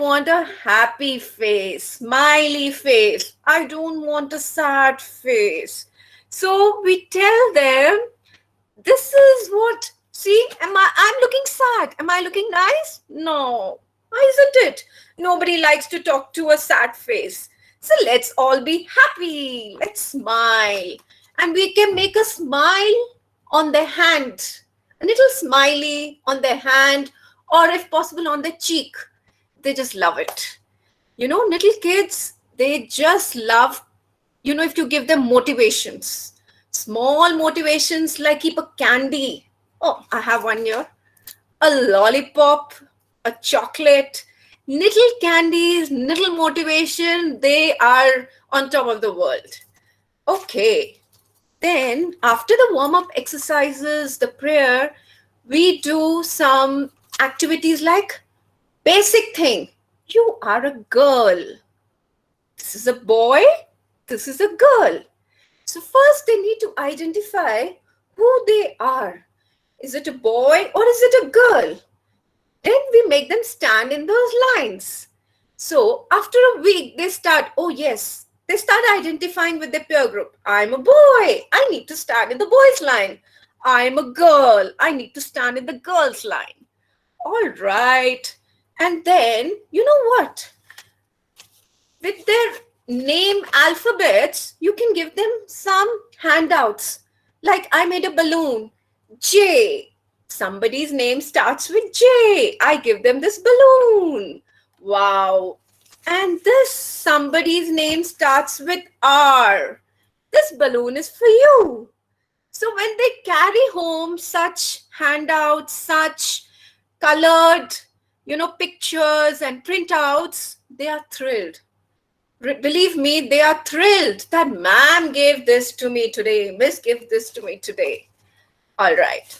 want a happy face, smiley face. I don't want a sad face. So we tell them, this is what, see, I'm looking sad. Am I looking nice? No. Why isn't it? Nobody likes to talk to a sad face. So let's all be happy. Let's smile. And we can make a smile on the hand, a little smiley on their hand, or if possible on their cheek. They just love it. Little kids, they just love, if you give them motivations, small motivations like keep a candy. Oh, I have one here. A lollipop, a chocolate, little candies, little motivation. They are on top of the world. Okay. Then after the warm-up exercises, the prayer, we do some activities like basic thing. You are a girl. This is a boy. This is a girl. So first they need to identify who they are. Is it a boy or is it a girl? Then we make them stand in those lines. So after a week, they start, oh yes, they start identifying with their peer group. I'm a boy. I need to stand in the boys' line. I'm a girl. I need to stand in the girls' line. All right. And then, you know what? With their name alphabets, you can give them some handouts. Like I made a balloon, J. Somebody's name starts with J. I give them this balloon. Wow. And this somebody's name starts with R. This balloon is for you. So when they carry home such handouts, such colored, pictures and printouts, they are thrilled. Believe me, they are thrilled that ma'am gave this to me today. Miss gave this to me today. All right.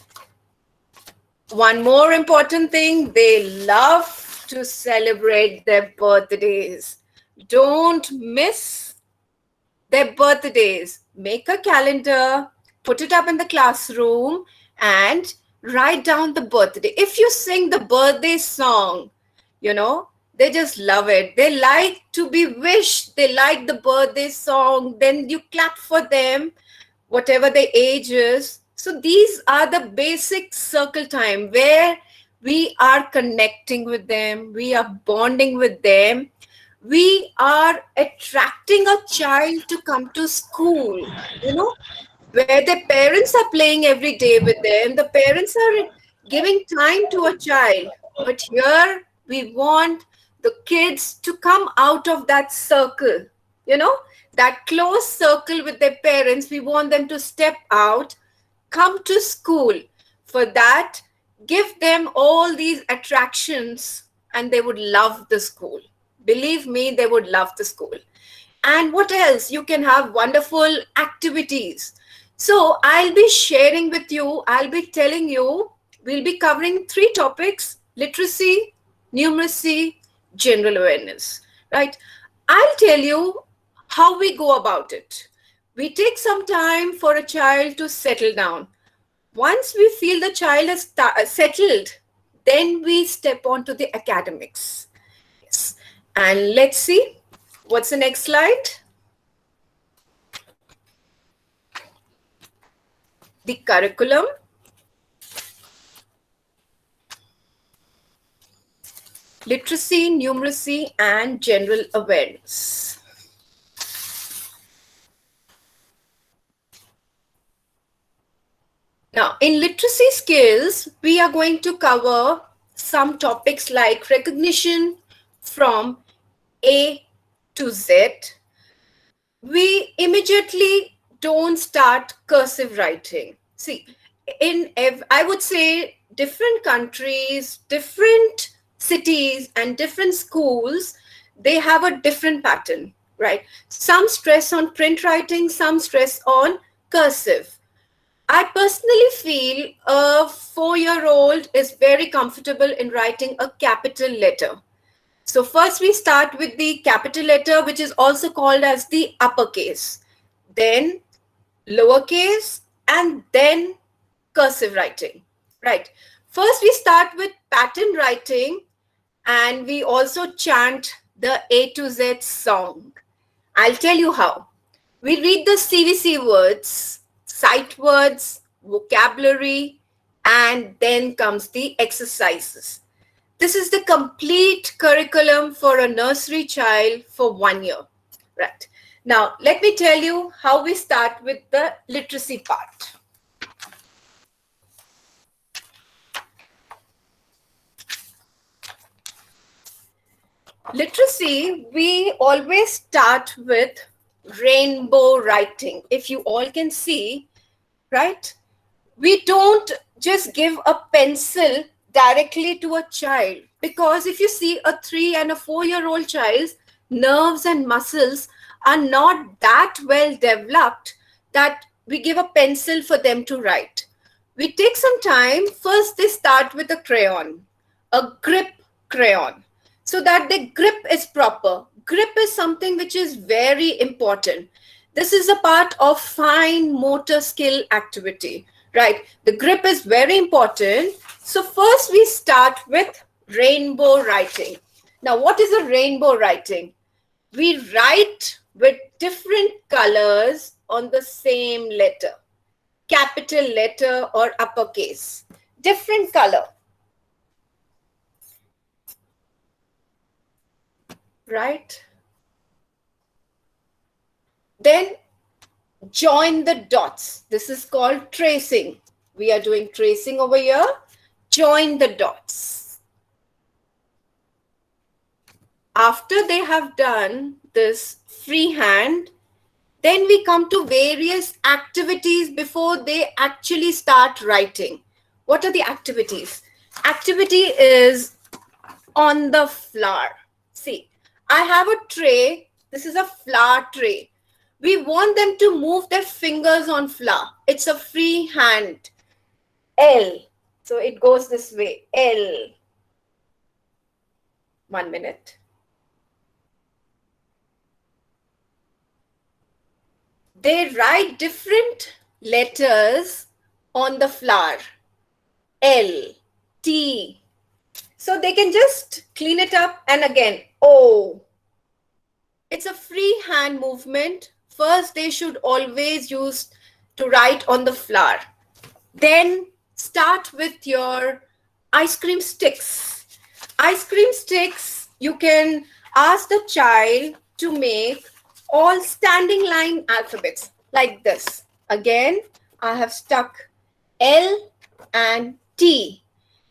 One more important thing, they love to celebrate their birthdays. Don't miss their birthdays. Make a calendar, put it up in the classroom, and write down the birthday. If you sing the birthday song, they just love it. They like to be wished. They like the birthday song. Then you clap for them, whatever their age is. So these are the basic circle time where we are connecting with them. We are bonding with them. We are attracting a child to come to school, where the parents are playing every day with them. The parents are giving time to a child. But here we want the kids to come out of that circle, that close circle with their parents. We want them to step out, come to school. For that, give them all these attractions and they would love the school. Believe me, they would love the school. And what else? You can have wonderful activities. So I'll be sharing with you, I'll be telling you, we'll be covering 3 topics: literacy, numeracy, general awareness, right? I'll tell you how we go about it. We take some time for a child to settle down. Once we feel the child has settled, then we step on to the academics. Yes. And let's see, what's the next slide? The curriculum. Literacy, numeracy, and general awareness. Now, in literacy skills, we are going to cover some topics like recognition from A to Z. We immediately don't start cursive writing. See, I would say different countries, different cities, and different schools, they have a different pattern, right? Some stress on print writing, some stress on cursive. I personally feel a 4-year-old is very comfortable in writing a capital letter. So first we start with the capital letter, which is also called as the uppercase, then lowercase, and then cursive writing, right? First we start with pattern writing. and we also chant the A to Z song. I'll tell you how. We read the CVC words, sight words, vocabulary, and then comes the exercises. This is the complete curriculum for a nursery child for 1 year. Right. Now, let me tell you how we start with the literacy part. Literacy, we always start with rainbow writing. If you all can see, right? We don't just give a pencil directly to a child, because if you see a 3 and a 4-year-old child's nerves and muscles are not that well developed that we give a pencil for them to write. We take some time. First, they start with a crayon, a grip crayon, so that the grip is proper. Grip is something which is very important. This is a part of fine motor skill activity, right? The grip is very important. So first we start with rainbow writing. Now, what is a rainbow writing? We write with different colors on the same letter, capital letter or uppercase, different color, right? Then join the dots. This is called tracing. We are doing tracing over here. Join the dots. After they have done this freehand, then we come to various activities before they actually start writing. What are the activities? Activity is on the floor. See, I have a tray. This is a flour tray. We want them to move their fingers on flour. It's a free hand. L. So it goes this way. L. 1 minute. They write different letters on the flour. L, T. So they can just clean it up, and again, O. It's a free hand movement. First, they should always use to write on the floor. Then start with your ice cream sticks. Ice cream sticks, you can ask the child to make all standing line alphabets like this. Again, I have stuck L and T.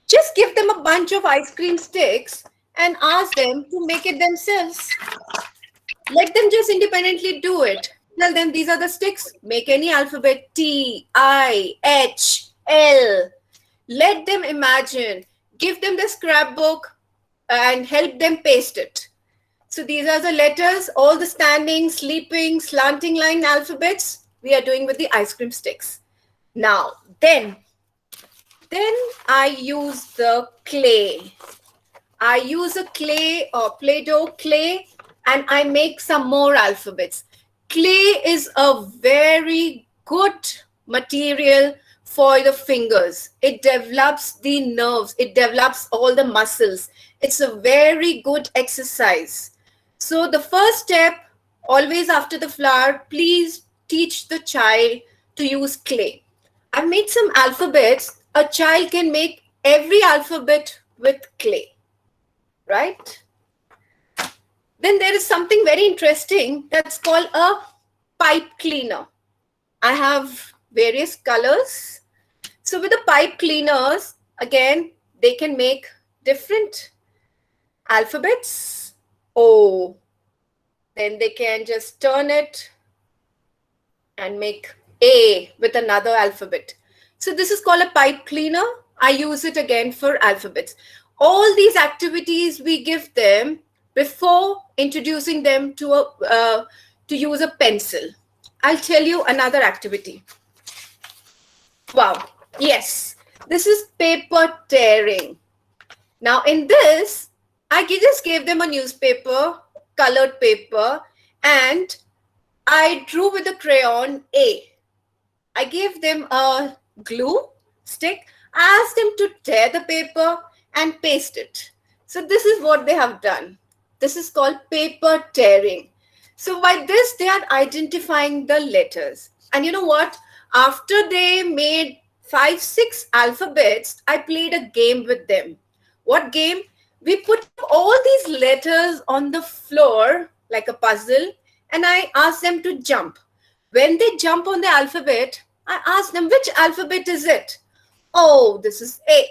Just give them a bunch of ice cream sticks and ask them to make it themselves. Let them just independently do it. Tell them these are the sticks. Make any alphabet, T, I, H, L. Let them imagine. Give them the scrapbook and help them paste it. So these are the letters, all the standing, sleeping, slanting line alphabets we are doing with the ice cream sticks. Now, then I use the clay. I use a clay or Play-Doh clay, and I make some more alphabets. Clay is a very good material for the fingers. It develops the nerves. It develops all the muscles. It's a very good exercise. So the first step, always after the flower, please teach the child to use clay. I've made some alphabets. A child can make every alphabet with clay, right? Then there is something very interesting that's called a pipe cleaner. I have various colors. So with the pipe cleaners, again, they can make different alphabets. O. Then they can just turn it and make A with another alphabet. So this is called a pipe cleaner. I use it again for alphabets. All these activities we give them before introducing them to use a pencil. I'll tell you another activity. Wow. Yes. This is paper tearing. Now in this, I just gave them a newspaper, colored paper, and I drew with a crayon A. I gave them a glue stick, asked them to tear the paper and paste it. So this is what they have done. This is called paper tearing. So by this, they are identifying the letters. And you know what? After they made 5, 6 alphabets, I played a game with them. What game? We put up all these letters on the floor like a puzzle, and I asked them to jump. When they jump on the alphabet, I ask them, which alphabet is it? Oh, this is A.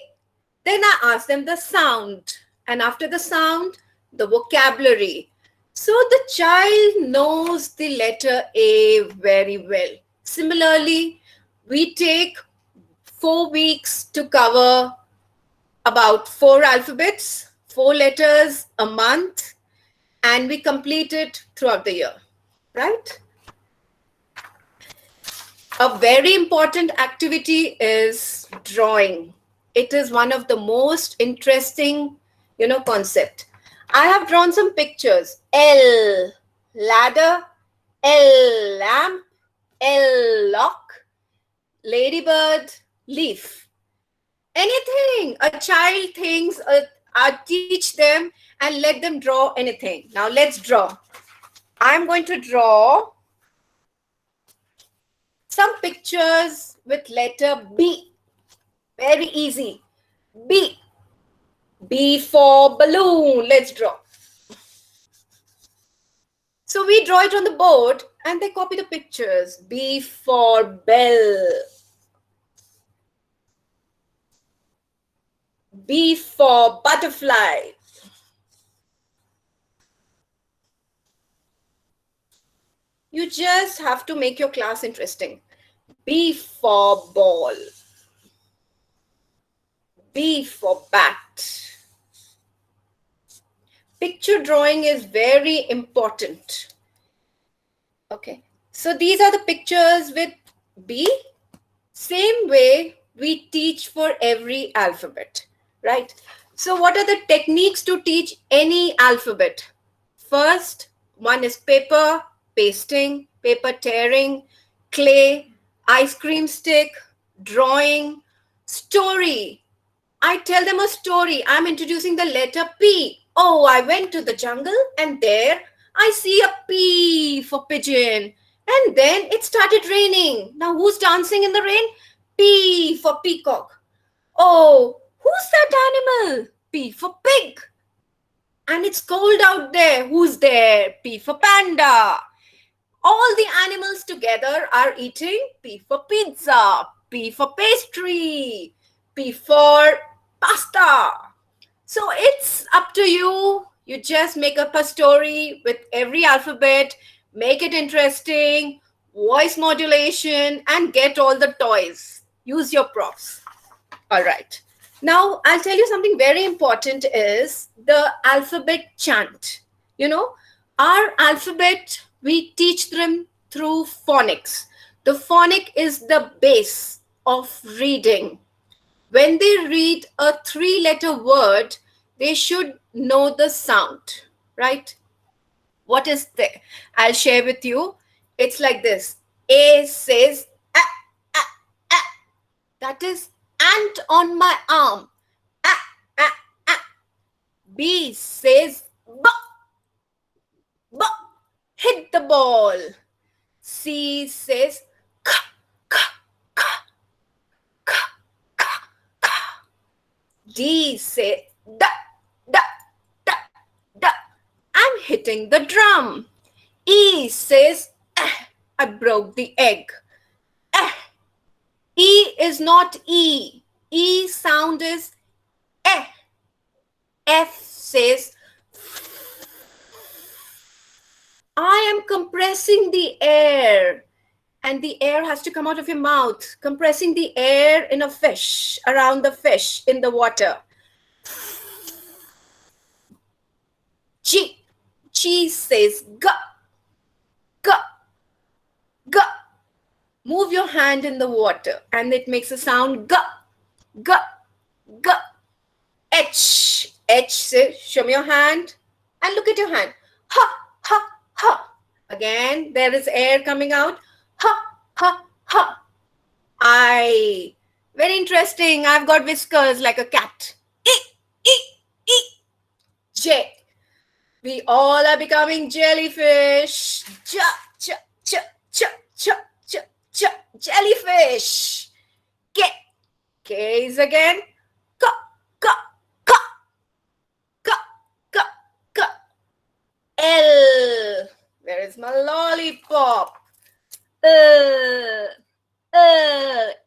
Then I ask them the sound, and after the sound, the vocabulary. So the child knows the letter A very well. Similarly, we take 4 weeks to cover about 4 alphabets, 4 letters a month, and we complete it throughout the year, right? A very important activity is drawing. It is one of the most interesting, concept. I have drawn some pictures. L, ladder, L, lamp, L, lock, ladybird, leaf. Anything a child thinks, I teach them and let them draw anything. Now let's draw. I'm going to draw some pictures with letter B. Very easy. B. B for balloon. Let's draw. So we draw it on the board and they copy the pictures. B for bell. B for butterfly. You just have to make your class interesting. B for ball. B for bat. Picture drawing is very important. Okay, so these are the pictures with B. Same way we teach for every alphabet, right? So what are the techniques to teach any alphabet? First, one is paper, pasting, paper tearing, clay, ice cream stick, drawing, story. I tell them a story. I'm introducing the letter P. Oh, I went to the jungle and there I see a P for pigeon. And then it started raining. Now who's dancing in the rain? P for peacock. Oh, who's that animal? P for pig. And it's cold out there. Who's there? P for panda. All the animals together are eating. P for pizza. P for pastry. P for pasta. So it's up to you. You just make up a story with every alphabet, make it interesting, voice modulation, and get all the toys. Use your props. All right. Now, I'll tell you something very important is the alphabet chant. Our alphabet, we teach them through phonics. The phonic is the base of reading. When they read a 3-letter word, they should know the sound, right? What is there? I'll share with you. It's like this. A says, ah, ah, ah. That is ant on my arm. Ah, ah, ah. B says, b, b, hit the ball. C says, k, k, k, k, k, k. D says, da, da, da, da. I'm hitting the drum. E says, I broke the egg. E is not E. E sound is eh. F says, I am compressing the air. And the air has to come out of your mouth. Compressing the air in a fish, around the fish in the water. G. G says g. G. G. Move your hand in the water and it makes a sound g. G. G. H. H says, show me your hand and look at your hand. Ha, ha, ha. Again, there is air coming out. Ha, ha, ha. I. Very interesting. I've got whiskers like a cat. E, e, e. J. We all are becoming jellyfish. J, j, j, j, j, j, j, jellyfish. K. K is again K, K, K, K, K, K. L. Where is my lollipop?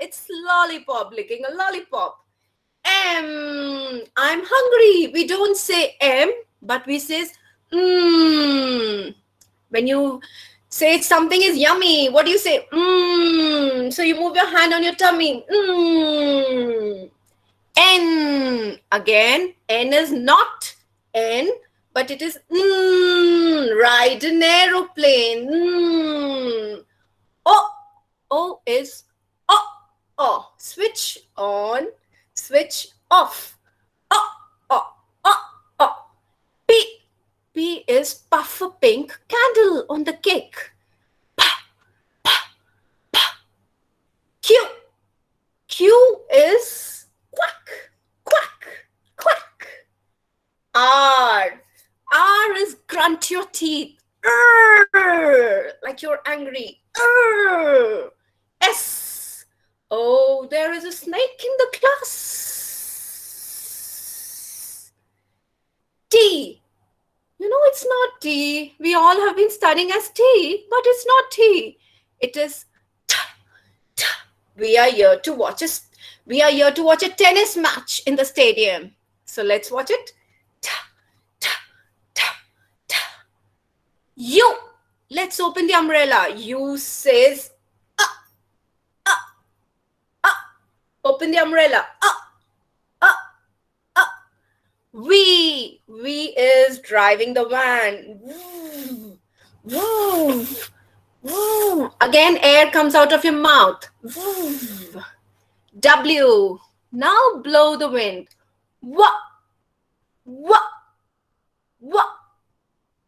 It's lollipop, licking a lollipop. M. I'm hungry. We don't say M, but we say mmm. When you say something is yummy, what do you say? Mmm. So you move your hand on your tummy. Mmm. N. Again, N is not N, but it is ride an aeroplane. O. O is O. Switch on, switch off. O. P. P is puff a pink candle on the cake. Q. Q is quack, quack, quack. R. R is grunt your teeth. Like you're angry. S. Oh, there is a snake in the class. T. You know, it's not T. We all have been studying as T, but it's not T. It is T. T. We are here to watch a tennis match in the stadium. So let's watch it. T. T. T. T. U. Let's open the umbrella. U says open the umbrella. V. V is driving the van. Again, air comes out of your mouth. W. Now blow the wind.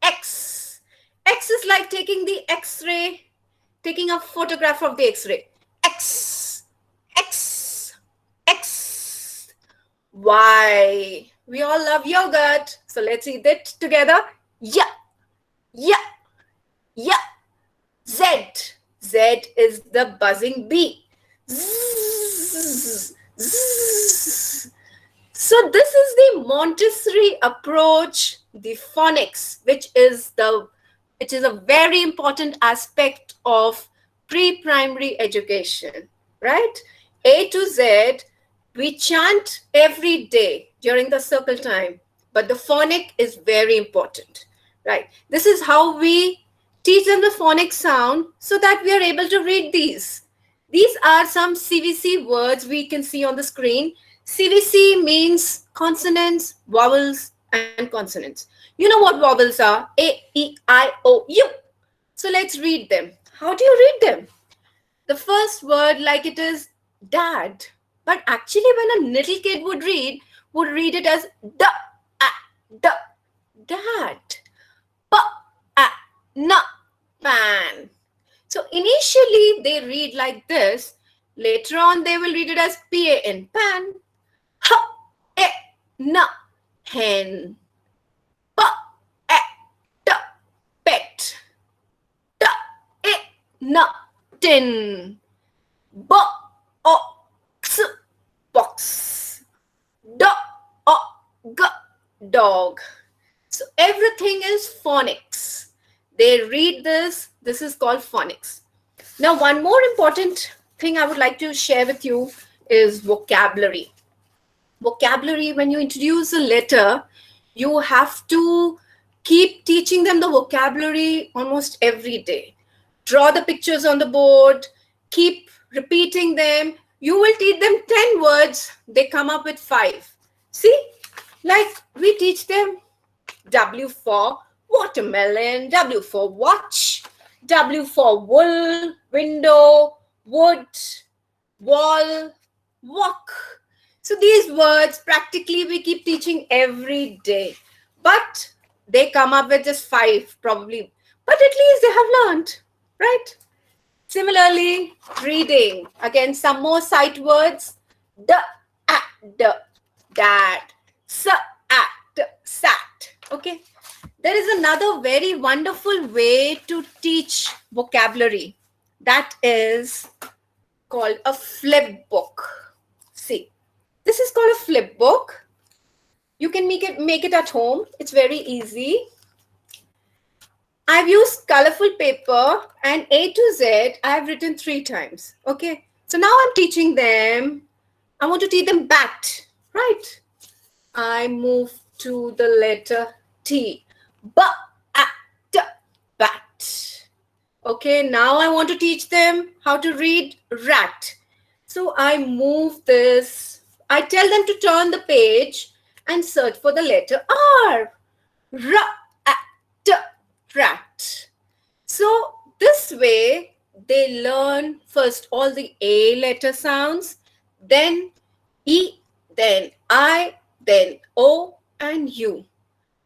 X. X is like taking the X-ray, taking a photograph of the X-ray. X. Y. We all love yogurt. So let's eat it together. Yeah. Z. Z is the buzzing bee. Zzz. So this is the Montessori approach, the phonics, which is a very important aspect of pre-primary education, right? A to Z, we chant every day during the circle time, but the phonic is very important, right? This is how we teach them the phonic sound so that we are able to read these. These are some CVC words we can see on the screen. CVC means consonants, vowels, and consonants. You know what vowels are? A, E, I, O, U. So let's read them. How do you read them? The first word, like it is dad. But actually, when a little kid would read it as da, dad. Pa, na, pan. So initially, they read like this. Later on, they will read it as pan, pan. Ha, na, hen. Pa, da, pet. Da, na, tin. Ba, box. Da, g, dog. So everything is phonics. They read this. This is called phonics. Now, one more important thing I would like to share with you is vocabulary. Vocabulary, when you introduce a letter, you have to keep teaching them the vocabulary almost every day. Draw the pictures on the board. Keep repeating them. You will teach them 10 words. They come up with 5. See, like we teach them W for watermelon, W for watch, W for wool, window, wood, wall, walk. So these words practically we keep teaching every day. But they come up with just 5 probably. But at least they have learned, right? Similarly, reading. Again, some more sight words. D, dad. S, sat. Okay. There is another very wonderful way to teach vocabulary. That is called a flip book. See, this is called a flip book. You can make it at home. It's very easy. I've used colorful paper and A to Z I've written 3 times. Okay. So now I'm teaching them. I want to teach them bat. Right. I move to the letter T. T, bat. Okay. Now I want to teach them how to read rat. So I move this. I tell them to turn the page and search for the letter R. Rat, rat. So this way they learn first all the A letter sounds, then E, then I, then O and U.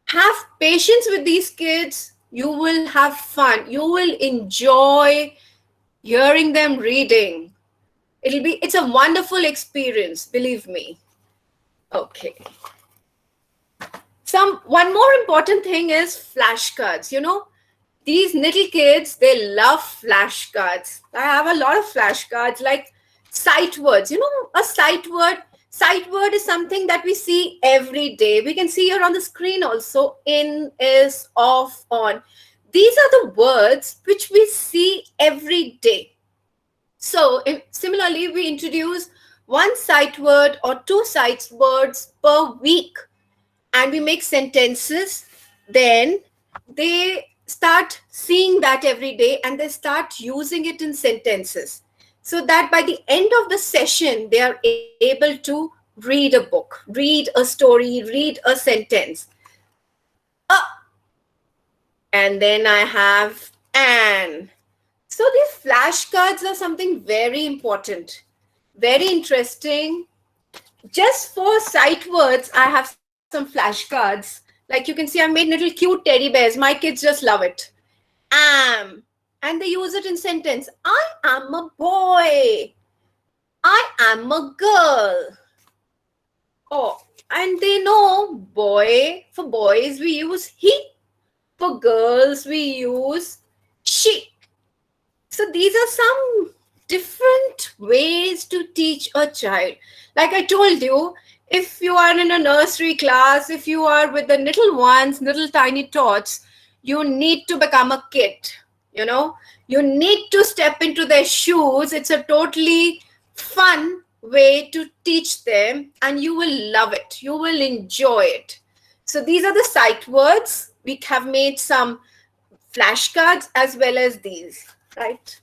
Have patience with these kids. You will have fun. You will enjoy hearing them reading. It's a wonderful experience, believe me. Okay. One more important thing is flashcards. These little kids, they love flashcards. I have a lot of flashcards like sight words. A sight word is something that we see every day. We can see here on the screen also. In, is, off, on. These are the words which we see every day. So similarly, we introduce 1 sight word or 2 sight words per week, and we make sentences. Then they start seeing that every day and they start using it in sentences, so that by the end of the session they are able to read a book, read a story, read a sentence. And then I have an. So these flashcards are something very important, very interesting. Just for sight words, I have some flashcards. Like you can see, I made little cute teddy bears. My kids just love it. Am. And they use it in sentence. I am a boy. I am a girl. Oh, and they know boy. For boys, we use he. For girls, we use she. So these are some different ways to teach a child. Like I told you, if you are in a nursery class, if you are with the little ones, little tiny tots, you need to become a kid. You need to step into their shoes. It's a totally fun way to teach them, and you will love it. You will enjoy it. So these are the sight words. We have made some flashcards as well as these. Right.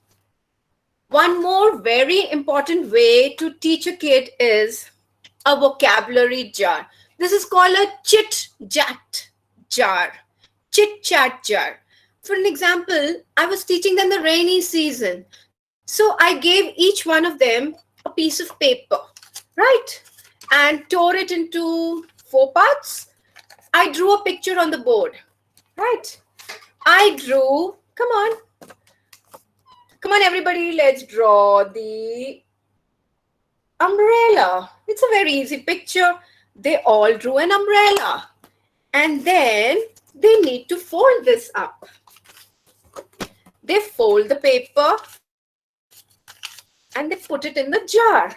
One more very important way to teach a kid is a vocabulary jar. This is called a chit-chat jar. Chit-chat jar. For an example, I was teaching them the rainy season. So I gave each one of them a piece of paper, right? And tore it into 4 parts. I drew a picture on the board, right? I drew, come on, everybody, let's draw the umbrella. It's a very easy picture. They all drew an umbrella. And then they need to fold this up. They fold the paper and they put it in the jar.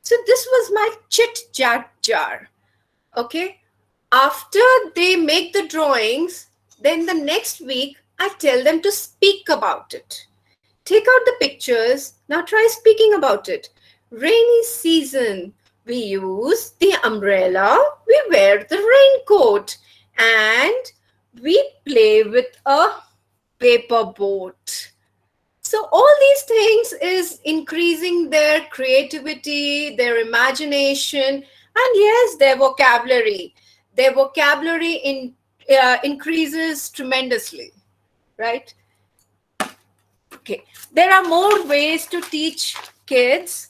So this was my chit-chat jar. Okay. After they make the drawings, then the next week, I tell them to speak about it. Take out the pictures. Now try speaking about it. Rainy season. We use the umbrella. We wear the raincoat. And we play with a paper boat. So all these things is increasing their creativity, their imagination, and yes, their vocabulary. Their vocabulary increases tremendously, right? Okay, there are more ways to teach kids.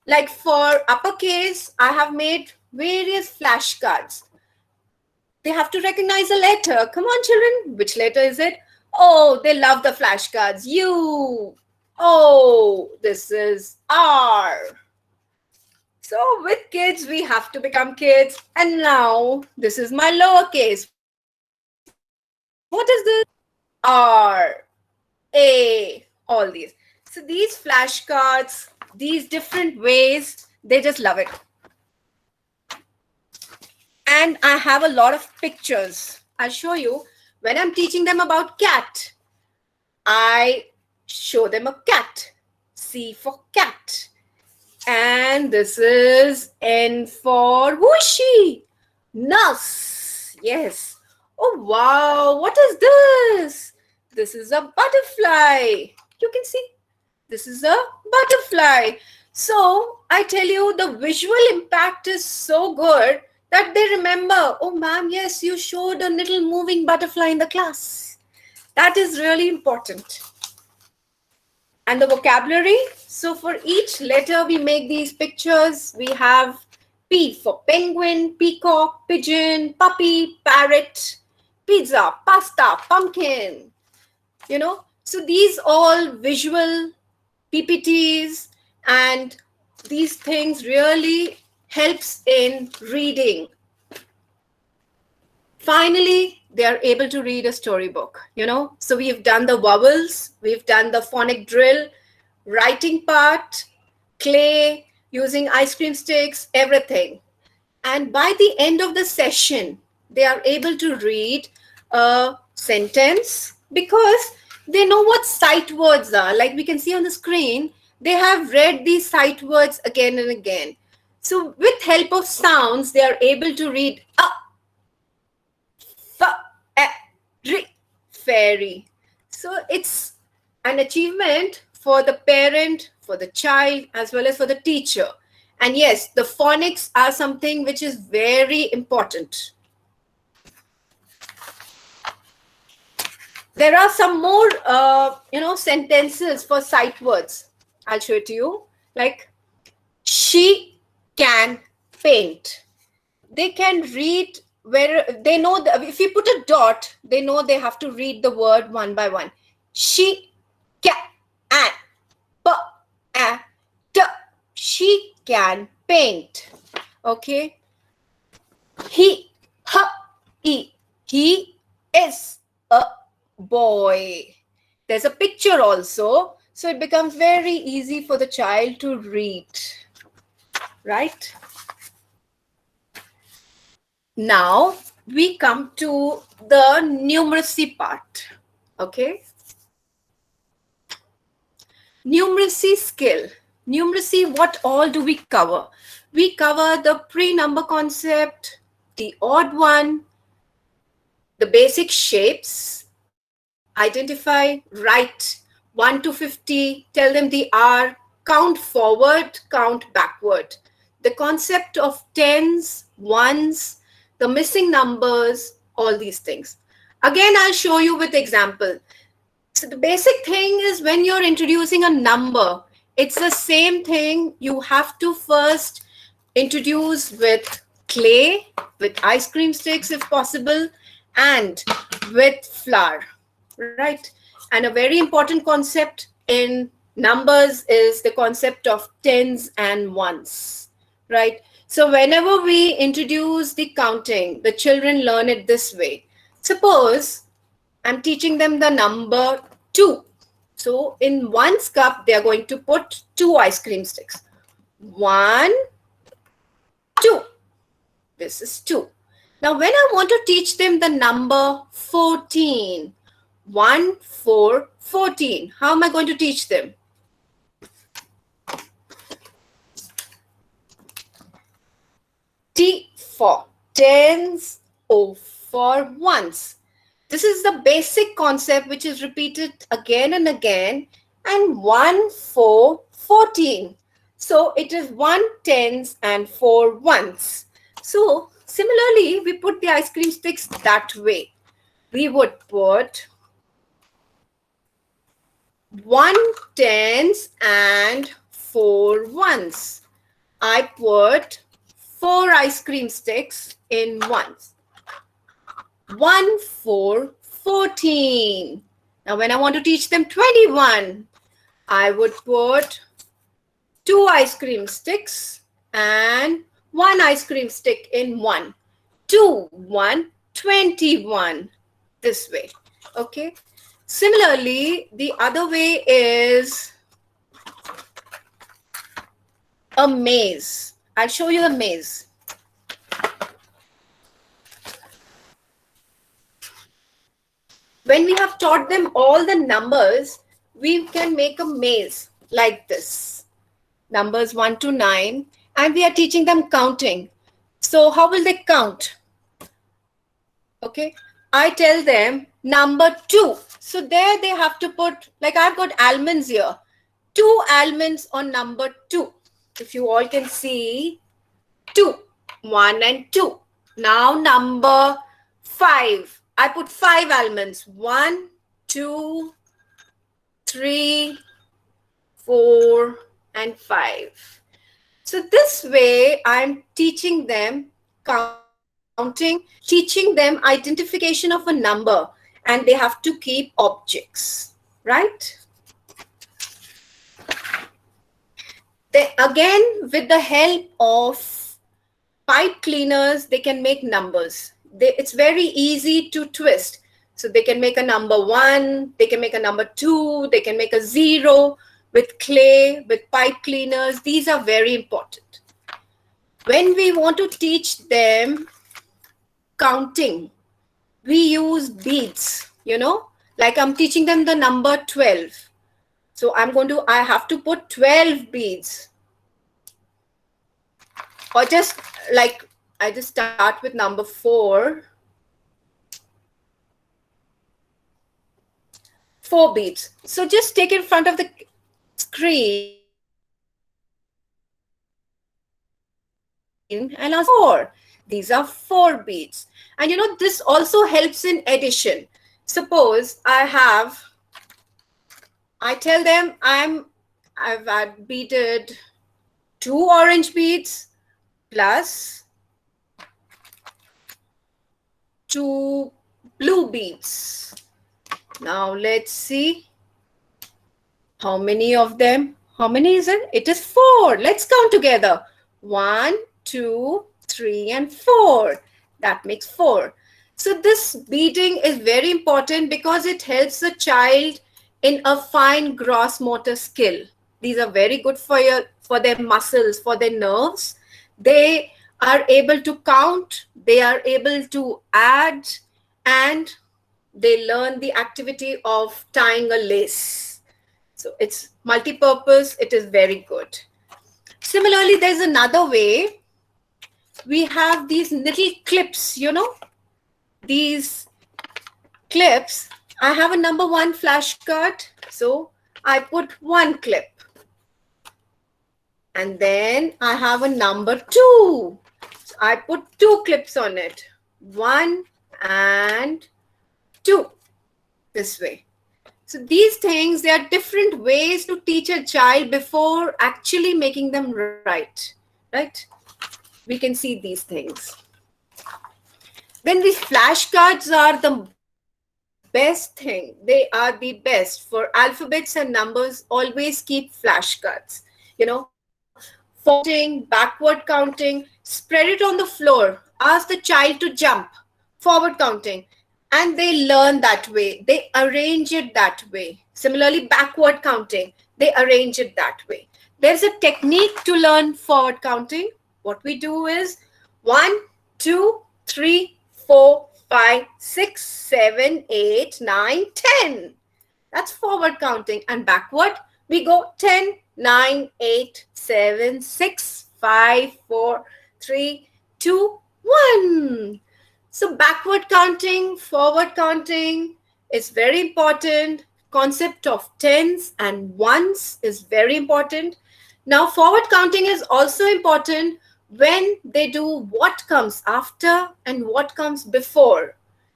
Like for uppercase, I have made various flashcards. They have to recognize a letter. Come on, children. Which letter is it? Oh, they love the flashcards. U. Oh, this is R. So with kids, we have to become kids. And now this is my lowercase. What is this? R, A, all these. So these flashcards, these different ways, they just love it. And I have a lot of pictures. I'll show you. When I'm teaching them about cat, I show them a cat. C for cat. And this is N for whooshy. Nurse. Yes. Oh, wow. What is this? This is a butterfly. You can see. This is a butterfly. So I tell you, the visual impact is so good that they remember, oh, ma'am, yes, you showed a little moving butterfly in the class. That is really important. And the vocabulary. So for each letter, we make these pictures. We have P for penguin, peacock, pigeon, puppy, parrot, pizza, pasta, pumpkin. So these all visual PPTs and these things really helps in reading. Finally, they are able to read a storybook, So we've done the vowels, we've done the phonic drill, writing part, clay, using ice cream sticks, everything. And by the end of the session, they are able to read a sentence because they know what sight words are. Like we can see on the screen, they have read these sight words again and again. So with help of sounds, they are able to read a, f, a, ri, fairy. So it's an achievement for the parent, for the child, as well as for the teacher. And yes, the phonics are something which is very important. There are some more, sentences for sight words. I'll show it to you. Like, she can paint. They can read where they know if you put a dot, they know they have to read the word one by one. She can, she can paint. Okay. He is a boy. There's a picture also, so it becomes very easy for the child to read, right? Now we come to the numeracy part. Okay. Numeracy skill. Numeracy, what all do we cover? We cover the pre-number concept, the odd one, the basic shapes, identify, write 1 to 50, tell them the R, count forward, count backward. The concept of tens, ones, the missing numbers, all these things. Again, I'll show you with example. So the basic thing is when you're introducing a number, it's the same thing. You have to first introduce with clay, with ice cream sticks if possible, and with flour, right? And a very important concept in numbers is the concept of tens and ones, right? So whenever we introduce the counting, the children learn it this way. Suppose I'm teaching them the number 2. So in one's cup, they are going to put 2 ice cream sticks. 1, 2. This is 2. Now, when I want to teach them the number 14, 1, 4, 14, how am I going to teach them? T for tens, O for ones. This is the basic concept which is repeated again and again, and 1, 4, 14. So it is 1 tens and 4 ones. So similarly, we put the ice cream sticks that way. We would put 1 tens and 4 ones. I put 4 ice cream sticks in ones. 1, 4, 14. Now, when I want to teach them 21, I would put 2 ice cream sticks and one ice cream stick in one. 2, 1, 21. This way. Okay. Similarly, the other way is a maze. I'll show you the maze. When we have taught them all the numbers, we can make a maze like this. Numbers 1 to 9, and we are teaching them counting. So how will they count? Okay, I tell them number 2. So there they have to put, like I've got almonds here. 2 almonds on number 2. If you all can see, 2, 1 and 2. Now number 5. I put 5 almonds. 1, 2, 3, 4, and 5. So this way, I'm teaching them counting, teaching them identification of a number, and they have to keep objects, right? Again, with the help of pipe cleaners, they can make numbers. It's very easy to twist. So they can make a number 1, they can make a number 2, they can make a 0 with clay, with pipe cleaners. These are very important. When we want to teach them counting, we use beads, like I'm teaching them the number 12. So I have to put 12 beads. Or just like, I just start with number 4. 4 beads. So just take it in front of the screen and ask 4. These are 4 beads. And this also helps in addition. Suppose I tell them I've beaded 2 orange beads plus 2 blue beads. Now let's see how many of them. How many is it? It is 4. Let's count together. 1, 2, 3, and 4. That makes 4. So this beading is very important because it helps the child in a fine gross motor skill. These are very good for their muscles, for their nerves. They are able to count, they are able to add, and they learn the activity of tying a lace. So it's multi-purpose, it is very good. Similarly, there's another way. We have these little clips, these clips. I have a number 1 flashcard, so I put 1 clip. And then I have a number 2. So I put 2 clips on it. 1 and 2. This way. So these things, there are different ways to teach a child before actually making them right. We can see these things. Then these flashcards are the best thing. They are the best. For alphabets and numbers, always keep flashcards. Forwarding, backward counting, spread it on the floor. Ask the child to jump. Forward counting. And they learn that way. They arrange it that way. Similarly, backward counting. They arrange it that way. There's a technique to learn forward counting. What we do is 1, 2, 3, 4, 5, 6, 7, 8, 9, 10. That's forward counting. And backward, we go 10, 9, 8, 7, 6, 5, 4, 3, 2, 1. So backward counting, forward counting is very important. Concept of tens and ones is very important. Now, forward counting is also important when they do what comes after and what comes before.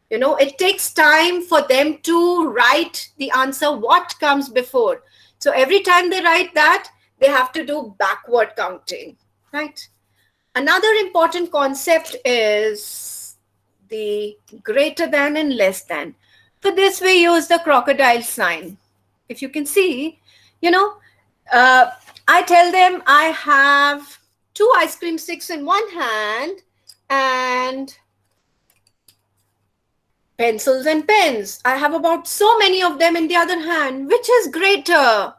It takes time for them to write the answer, what comes before. So every time they write that, they have to do backward counting, right? Another important concept is the greater than and less than. For this, we use the crocodile sign. If you can see, I tell them I have two ice cream sticks in one hand and pencils and pens. I have about so many of them in the other hand. Which is greater?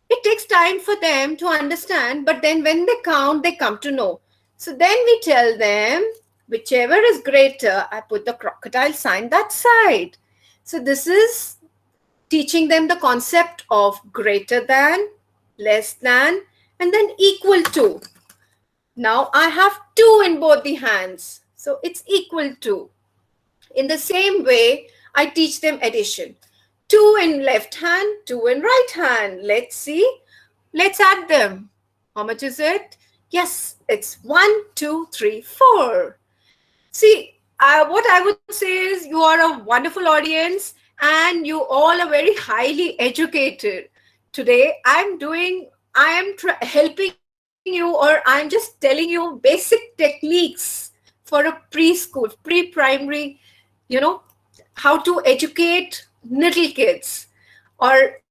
It takes time for them to understand, but then when they count, they come to know. So then we tell them, whichever is greater, I put the crocodile sign that side. So this is teaching them the concept of greater than, less than, and then equal to. Now I have 2 in both the hands. So it's equal to. In the same way, I teach them addition. 2 in left hand, 2 in right hand. Let's see. Let's add them. How much is it? Yes, it's 1, 2, 3, 4. See, what I would say is you are a wonderful audience and you all are very highly educated. Today, I am helping you, or I'm just telling you basic techniques for a preschool, pre-primary, you know, how to educate little kids, or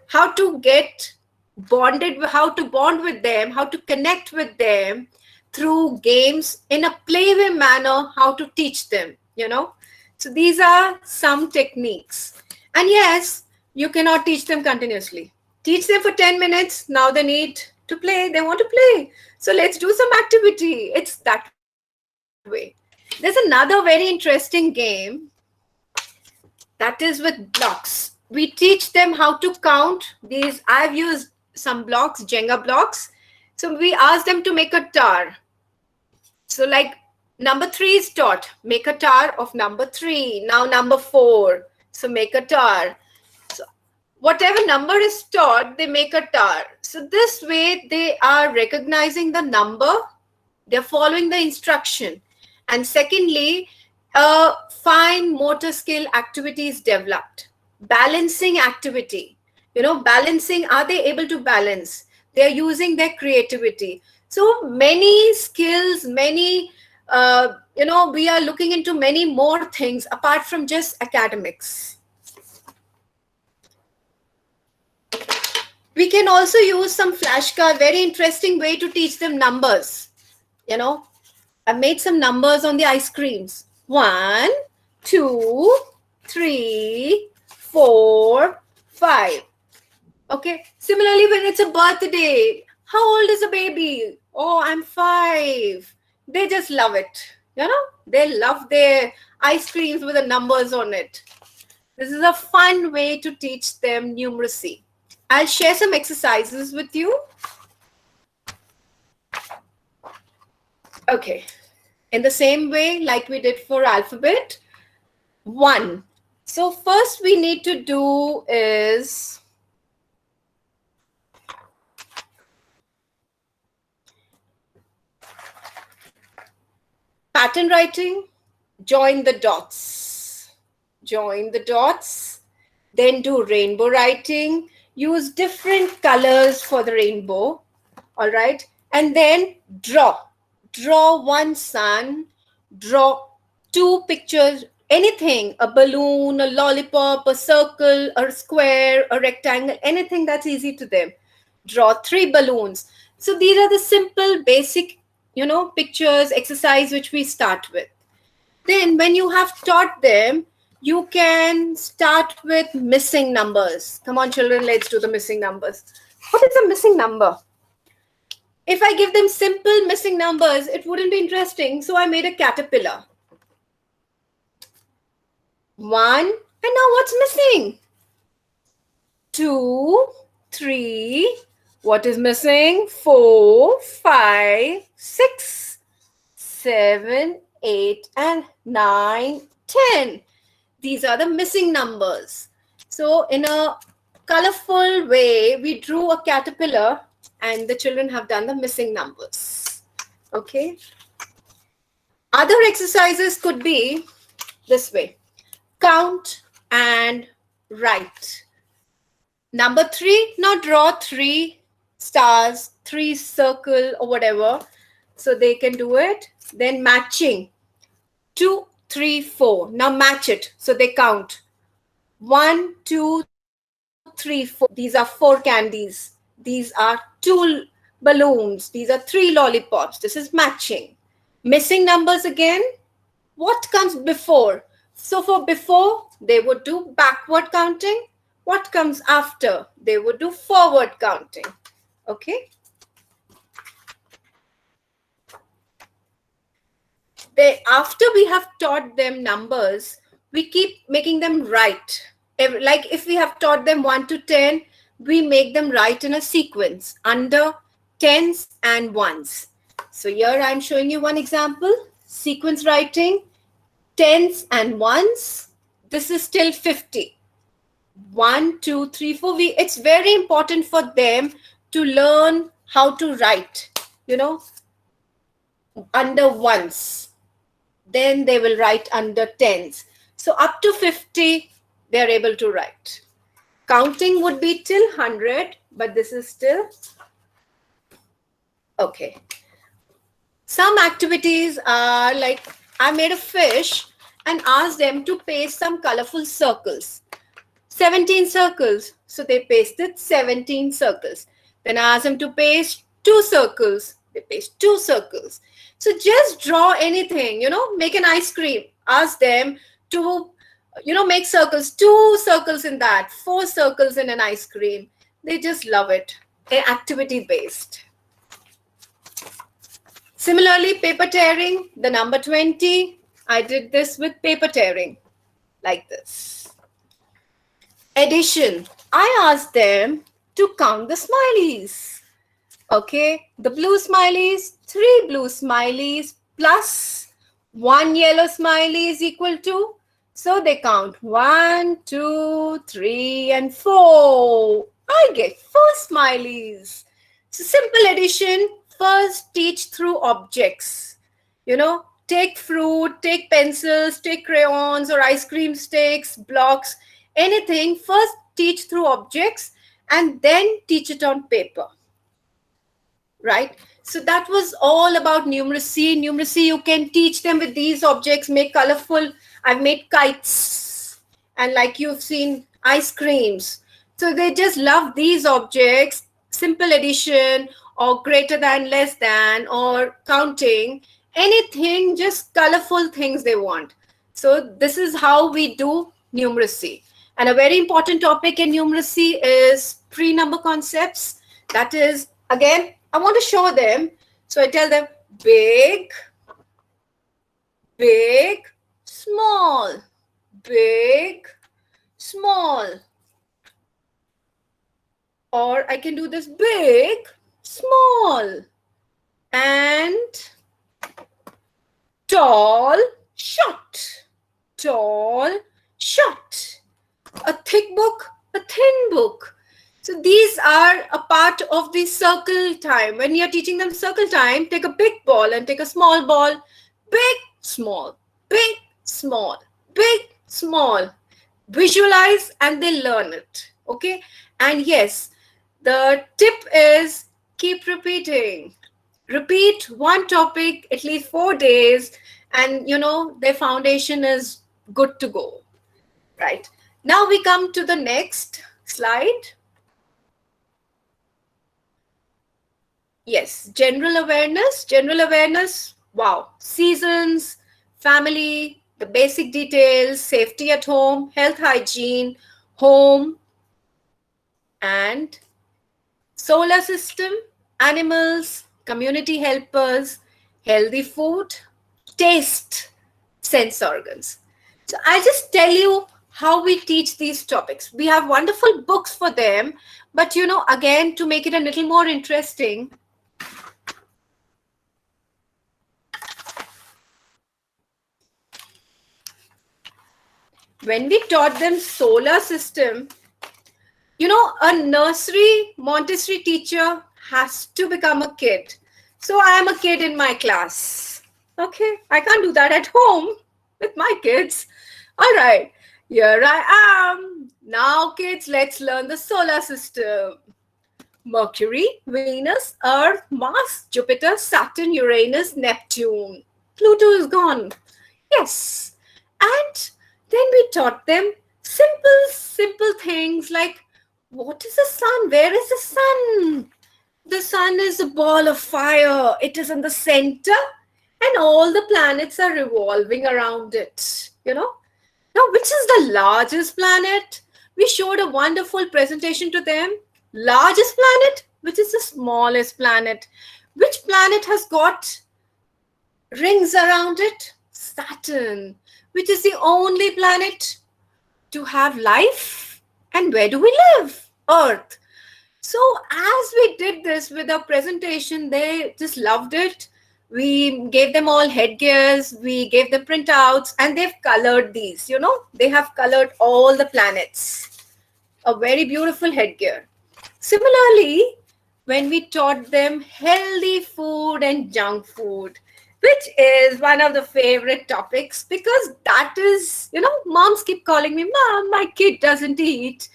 how to get bonded, how to bond with them, how to connect with them through games in a playway manner, how to teach them, So these are some techniques. And yes, you cannot teach them continuously. Teach them for 10 minutes. Now they need to play. They want to play. So let's do some activity. It's that way. There's another very interesting game that is with blocks. We teach them how to count these. I've used some blocks, Jenga blocks. So we ask them to make a tower. So like number 3 is taught, make a tower of number 3. Now number 4, so make a tower. So whatever number is taught, they make a tower. So this way they are recognizing the number, they're following the instruction. And secondly, fine motor skill activity is developed. Balancing activity, balancing, are they able to balance? They're using their creativity. So many skills, many, we are looking into many more things apart from just academics. We can also use some flashcard, very interesting way to teach them numbers. I made some numbers on the ice creams. 1, 2, 3, 4, 5. Okay. Similarly, when it's a birthday, how old is a baby? Oh, I'm 5. They just love it. They love their ice creams with the numbers on it. This is a fun way to teach them numeracy. I'll share some exercises with you. Okay. In the same way, like we did for alphabet, 1. So first we need to do is pattern writing, join the dots. Join the dots. Then do rainbow writing. Use different colors for the rainbow. All right. And then draw. Draw one sun. Draw 2 pictures. Anything, a balloon, a lollipop, a circle, a square, a rectangle, anything that's easy to them. Draw 3 balloons. So these are the simple, basic, pictures, exercise which we start with. Then when you have taught them, you can start with missing numbers. Come on, children, let's do the missing numbers. What is a missing number? If I give them simple missing numbers, it wouldn't be interesting. So I made a caterpillar. 1, and now what's missing? 2, 3, what is missing? 4, 5, 6, 7, 8, and 9, 10. These are the missing numbers. So in a colorful way, we drew a caterpillar and the children have done the missing numbers. Okay. Other exercises could be this way. Count and write. Number 3, now draw 3 stars, 3 circle or whatever. So they can do it. Then matching. 2, 3, 4. Now match it. So they count. 1, 2, 3, 4. These are 4 candies. These are 2 balloons. These are 3 lollipops. This is matching. Missing numbers again. What comes before? So for before, they would do backward counting. What comes after? They would do forward counting. Okay. After we have taught them numbers, we keep making them write. Like if we have taught them 1 to 10, we make them write in a sequence under tens and ones. So here I'm showing you one example. Sequence writing, tens and ones. This is still 50. 1, 2, 3, 4. It's very important for them to learn how to write, under ones. Then they will write under tens. So up to 50, they're able to write. Counting would be till 100, but this is still okay. Some activities are like, I made a fish and asked them to paste some colorful circles. 17 circles. So they pasted 17 circles. Then I asked them to paste 2 circles. They paste 2 circles. So just draw anything, make an ice cream. Ask them to, make circles, 2 circles in that, 4 circles in an ice cream. They just love it. Activity based. Similarly, paper tearing, the number 20. I did this with paper tearing, like this. Addition, I asked them to count the smileys. Okay, the blue smileys, 3 blue smileys plus 1 yellow smiley is equal to, so they count 1, 2, 3, and 4. I get 4 smileys. So simple addition. First, teach through objects. Take fruit, take pencils, take crayons or ice cream sticks, blocks, anything. First, teach through objects and then teach it on paper. Right? So that was all about numeracy. Numeracy, you can teach them with these objects, make colorful. I've made kites and like you've seen ice creams. So they just love these objects, simple addition or greater than, less than, or counting, anything, just colorful things they want. So this is how we do numeracy. And a very important topic in numeracy is pre-number concepts. That is, again, I want to show them. So I tell them big, big, small, big, small. Or I can do this big, small, and tall, short, tall, short. A thick book, a thin book. So these are a part of the circle time. When you're teaching them circle time, take a big ball and take a small ball. Big, small, big, small, big, small. Visualize and they learn it. Okay. And yes, the tip is keep repeating. Repeat one topic at least 4 days and their foundation is good to go. Right. Now we come to the next slide. Yes, general awareness. General awareness, wow. Seasons, family, the basic details, safety at home, health hygiene, home, and solar system, animals, community helpers, healthy food, taste, sense organs. So I'll just tell you how we teach these topics. We have wonderful books for them, but again, to make it a little more interesting, when we taught them solar system, a nursery Montessori teacher has to become a kid. So I am a kid in my class. Okay, I can't do that at home with my kids. All right, here I am. Now, kids, let's learn the solar system. Mercury, Venus, Earth, Mars, Jupiter, Saturn, Uranus, Neptune. Pluto is gone. Yes. And then we taught them simple things like, what is the sun? Where is the sun? The sun is a ball of fire. It is in the center, and all the planets are revolving around it. Now, which is the largest planet? We showed a wonderful presentation to them. Largest planet, which is the smallest planet. Which planet has got rings around it? Saturn, which is the only planet to have life. And where do we live? Earth. So, as we did this with our presentation, they just loved it. We gave them all headgears, we gave them printouts, and they've colored these. They have colored all the planets. A very beautiful headgear. Similarly, when we taught them healthy food and junk food, which is one of the favorite topics because that is, moms keep calling me, Mom, my kid doesn't eat.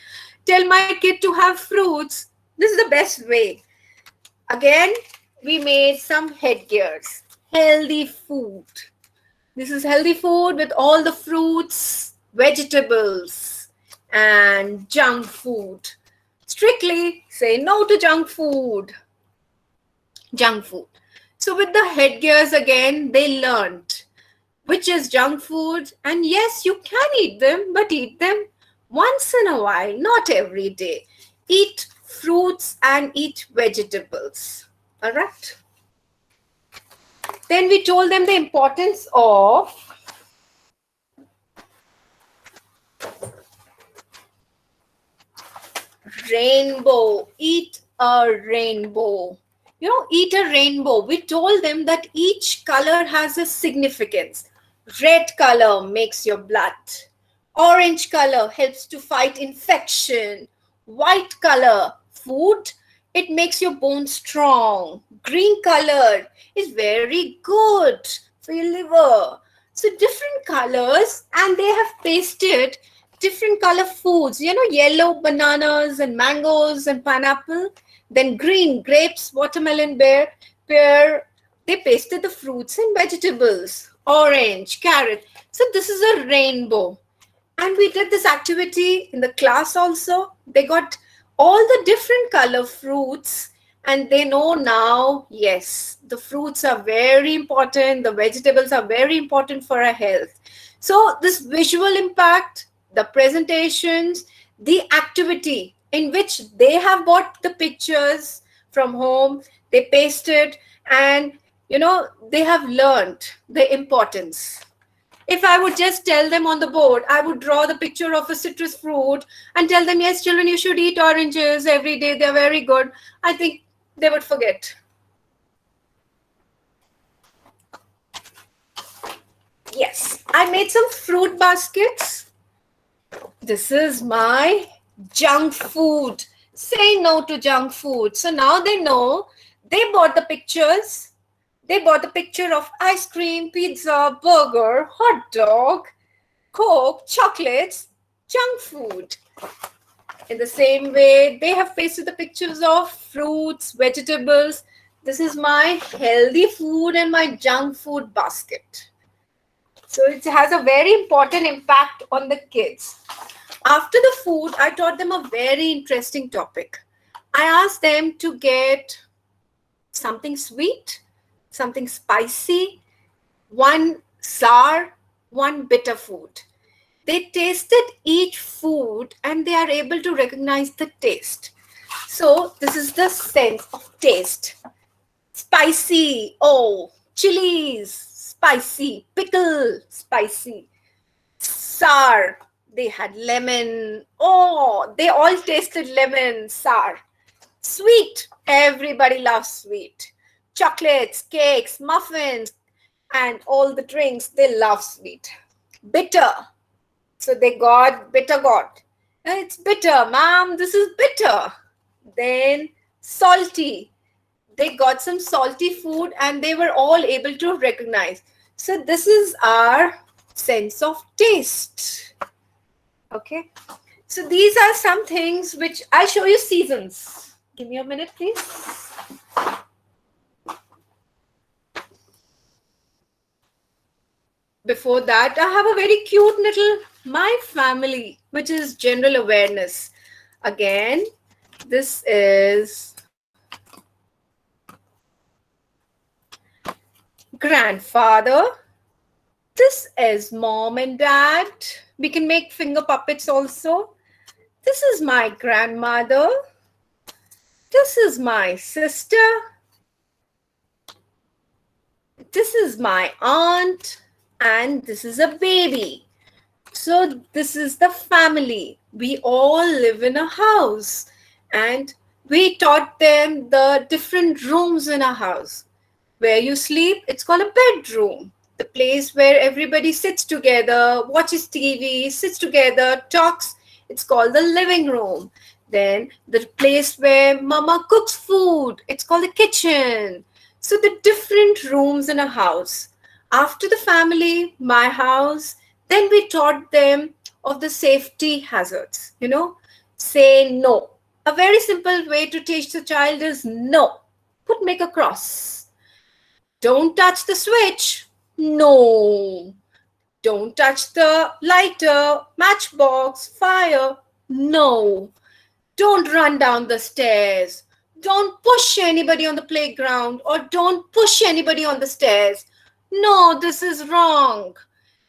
Tell my kid to have fruits. This is the best way. Again, we made some headgears. Healthy food. This is healthy food with all the fruits, vegetables, and junk food. Strictly say no to junk food. Junk food. So with the headgears again, they learned which is junk food. And yes, you can eat them, but eat them once in a while, not every day. Eat fruits and eat vegetables. All right. Then we told them the importance of rainbow. Eat a rainbow. Eat a rainbow. We told them that each color has a significance. Red color makes your blood. Orange color helps to fight infection. White color, food, it makes your bones strong. Green color is very good for your liver. So different colors, and they have pasted different color foods. Yellow bananas and mangoes and pineapple. Then green grapes, watermelon, pear. They pasted the fruits and vegetables. Orange, carrot. So this is a rainbow. And we did this activity in the class also. They got all the different color fruits, and they know now, yes, the fruits are very important. The vegetables are very important for our health. So this visual impact, the presentations, the activity in which they have bought the pictures from home, they pasted, and they have learned the importance. If I would just tell them on the board, I would draw the picture of a citrus fruit and tell them, yes, children, you should eat oranges every day. They're very good. I think they would forget. Yes, I made some fruit baskets. This is my junk food. Say no to junk food. So now they know. They bought the pictures. They bought the picture of ice cream, pizza, burger, hot dog, Coke, chocolates, junk food. In the same way, they have pasted the pictures of fruits, vegetables. This is my healthy food and my junk food basket. So it has a very important impact on the kids. After the food, I taught them a very interesting topic. I asked them to get something sweet, something spicy, one sour, one bitter food. They tasted each food and they are able to recognize the taste. So this is the sense of taste. Spicy, oh, chilies, spicy, pickle, spicy, sour, they had lemon, oh, they all tasted lemon, sour. Sweet, everybody loves sweet. Chocolates, cakes, muffins, and all the drinks, they love sweet. Bitter, so they got bitter gourd. It's bitter, ma'am, this is bitter. Then salty, they got some salty food and they were all able to recognize. So this is our sense of taste. Okay, so these are some things which I'll show you seasons. Give me a minute, please. Before that, I have a very cute little My Family, which is general awareness. Again, this is grandfather. This is mom and dad. We can make finger puppets also. This is my grandmother. This is my sister. This is my aunt. And this is a baby. So this is the family. We all live in a house. And we taught them the different rooms in a house. Where you sleep, it's called a bedroom. The place where everybody sits together, watches TV, sits together, talks, it's called the living room. Then the place where mama cooks food, it's called the kitchen. So the different rooms in a house. After the family, my house, then we taught them of the safety hazards. Say no. A very simple way to teach the child is no. Make a cross. Don't touch the switch. No. Don't touch the lighter, matchbox, fire. No. Don't run down the stairs. Don't push anybody on the playground or don't push anybody on the stairs. No, this is wrong.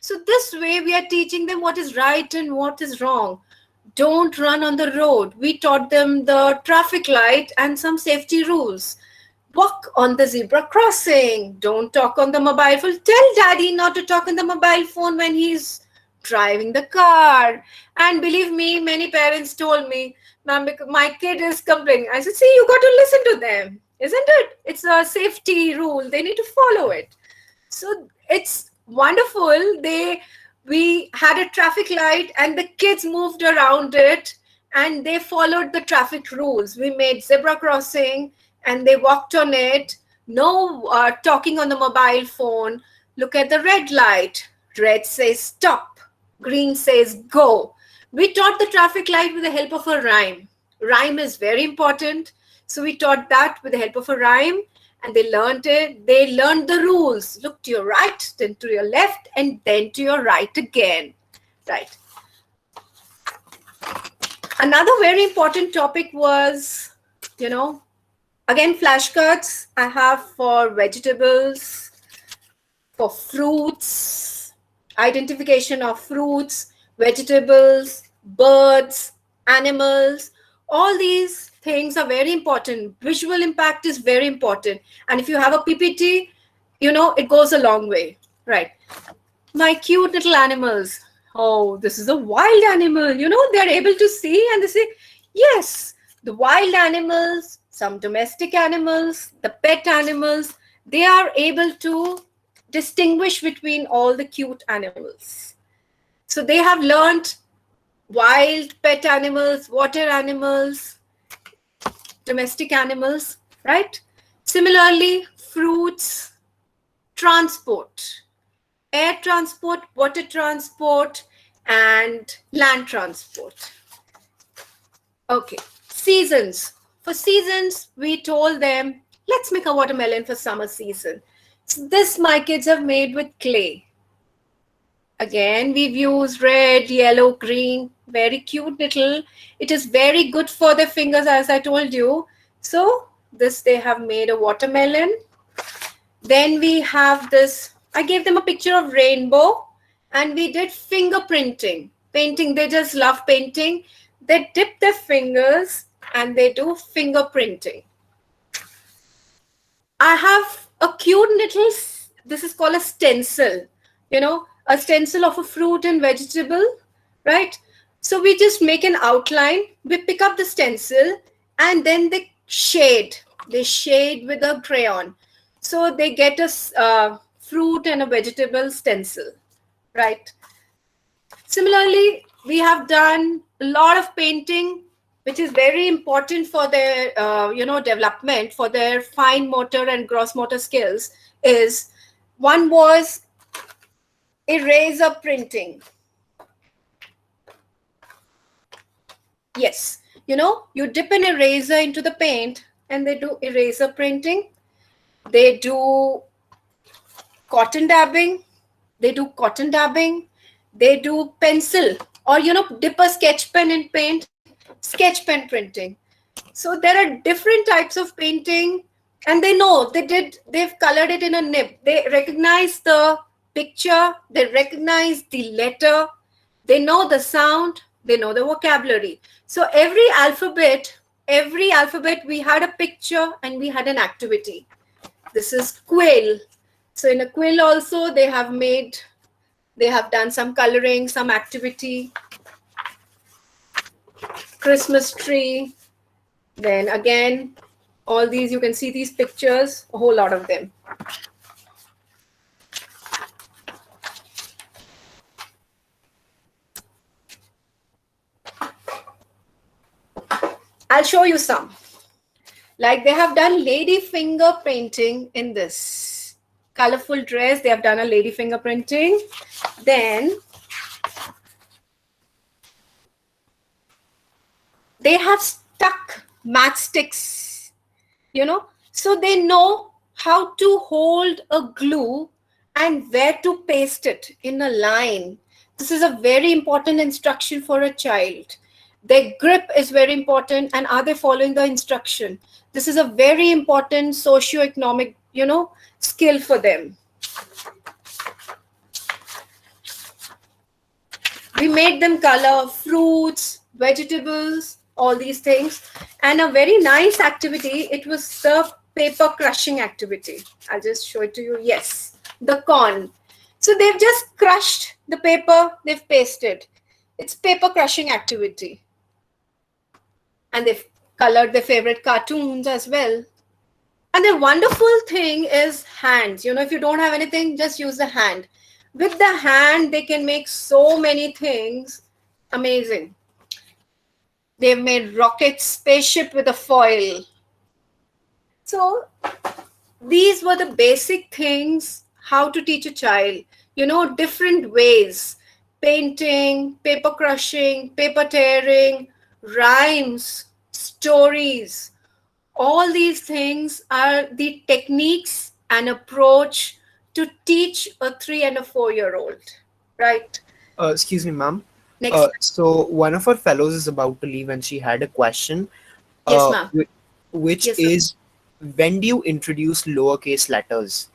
So this way we are teaching them what is right and what is wrong. Don't run on the road. We taught them the traffic light and some safety rules. Walk on the zebra crossing. Don't talk on the mobile phone. Tell daddy not to talk on the mobile phone when he's driving the car. And believe me, many parents told me, ma'am, my kid is complaining. I said, see, you got to listen to them, isn't it? It's a safety rule. They need to follow it. So it's wonderful. We had a traffic light and the kids moved around it and they followed the traffic rules. We made zebra crossing and they walked on it. No talking on the mobile phone. Look at the red light. Red says stop. Green says go. We taught the traffic light with the help of a rhyme. Rhyme is very important. So we taught that with the help of a rhyme and they learned it. They learned the rules. Look to your right, then to your left, and then to your right again. Right. Another very important topic was, again, flashcards I have for vegetables, for fruits, identification of fruits, vegetables, birds, animals. All these things are very important. Visual impact is very important. And if you have a PPT, it goes a long way. Right. My cute little animals. Oh, this is a wild animal. They're able to see and they say, yes, the wild animals, some domestic animals, the pet animals, they are able to distinguish between all the cute animals. So they have learned wild pet animals, water animals, domestic animals, right? Similarly, fruits, transport, air transport, water transport, and land transport. Okay, seasons. For seasons, we told them, let's make a watermelon for summer season. So this my kids have made with clay. Again, we've used red, yellow, green, very cute little. It is very good for the fingers, as I told you. So this they have made a watermelon. Then we have this, I gave them a picture of rainbow and we did fingerprinting. Painting, they just love painting. They dip their fingers and they do fingerprinting. I have a cute little, this is called a stencil, a stencil of a fruit and vegetable, right? So we just make an outline, we pick up the stencil and then they shade with a crayon. So they get a fruit and a vegetable stencil, right? Similarly, we have done a lot of painting, which is very important for their, development, for their fine motor and gross motor skills. One was eraser printing. Yes, you dip an eraser into the paint and they do eraser printing. They do cotton dabbing. They do pencil or, dip a sketch pen in paint, sketch pen printing. So there are different types of painting And they know they've colored it in a nib. They recognize the picture, they recognize the letter, they know the sound, they know the vocabulary. So every alphabet we had a picture and we had an activity. This is quill. So in a quill also they have done some coloring, some activity. Christmas tree. Then again, all these, you can see these pictures, a whole lot of them. I'll show you some. Like they have done lady finger painting in this colorful dress. They have done a lady finger printing. Then they have stuck matchsticks, so they know how to hold a glue and where to paste it in a line. This is a very important instruction for a child. Their grip is very important, and are they following the instruction? This is a very important socio-economic, skill for them. We made them color fruits, vegetables, all these things. And a very nice activity, it was the paper crushing activity. I'll just show it to you. Yes, the corn. So they've just crushed the paper, they've pasted. It's paper crushing activity. And they've colored their favorite cartoons as well. And the wonderful thing is hands. If you don't have anything, just use the hand. With the hand, they can make so many things. Amazing. They've made rockets, spaceship with a foil. So these were the basic things, how to teach a child. Different ways. Painting, paper crushing, paper tearing, rhymes, stories. All these things are the techniques and approach to teach a 3 and a 4-year-old, right? Excuse me, ma'am. Next. So one of our fellows is about to leave, and she had a question, Yes, uh, ma'am. whi- which Yes, sir. is, when do you introduce lowercase letters?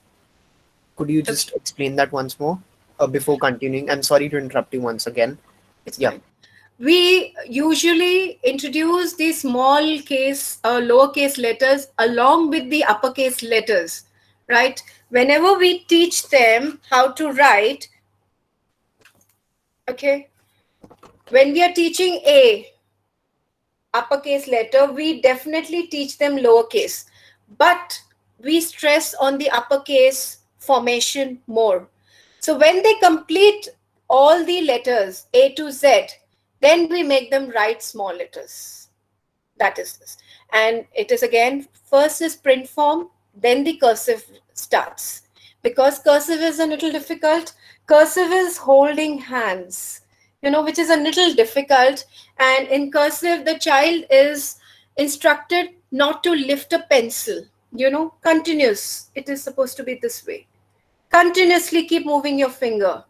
Could you Okay, just explain that once more before continuing? I'm sorry to interrupt you once again. it's Yeah. fine. We usually introduce the lowercase letters along with the uppercase letters, right? Whenever we teach them how to write, okay, when we are teaching A, uppercase letter, we definitely teach them lowercase, but we stress on the uppercase formation more. So when they complete all the letters A to Z, then we make them write small letters. That is this. And it is again, first is print form, then the cursive starts. Because cursive is a little difficult. Cursive is holding hands, which is a little difficult. And in cursive, the child is instructed not to lift a pencil, continuous. It is supposed to be this way. Continuously keep moving your finger.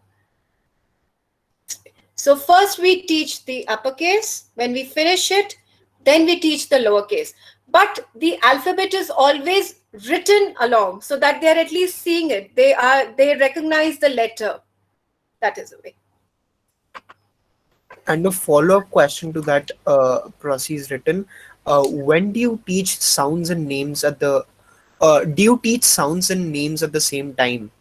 So first we teach the uppercase. When we finish it, then we teach the lowercase. But the alphabet is always written along so that they're at least seeing it. They recognize the letter. That is the way. And a follow-up question to that, Prosi is written. When do you teach sounds and names at the? Do you teach sounds and names at the same time?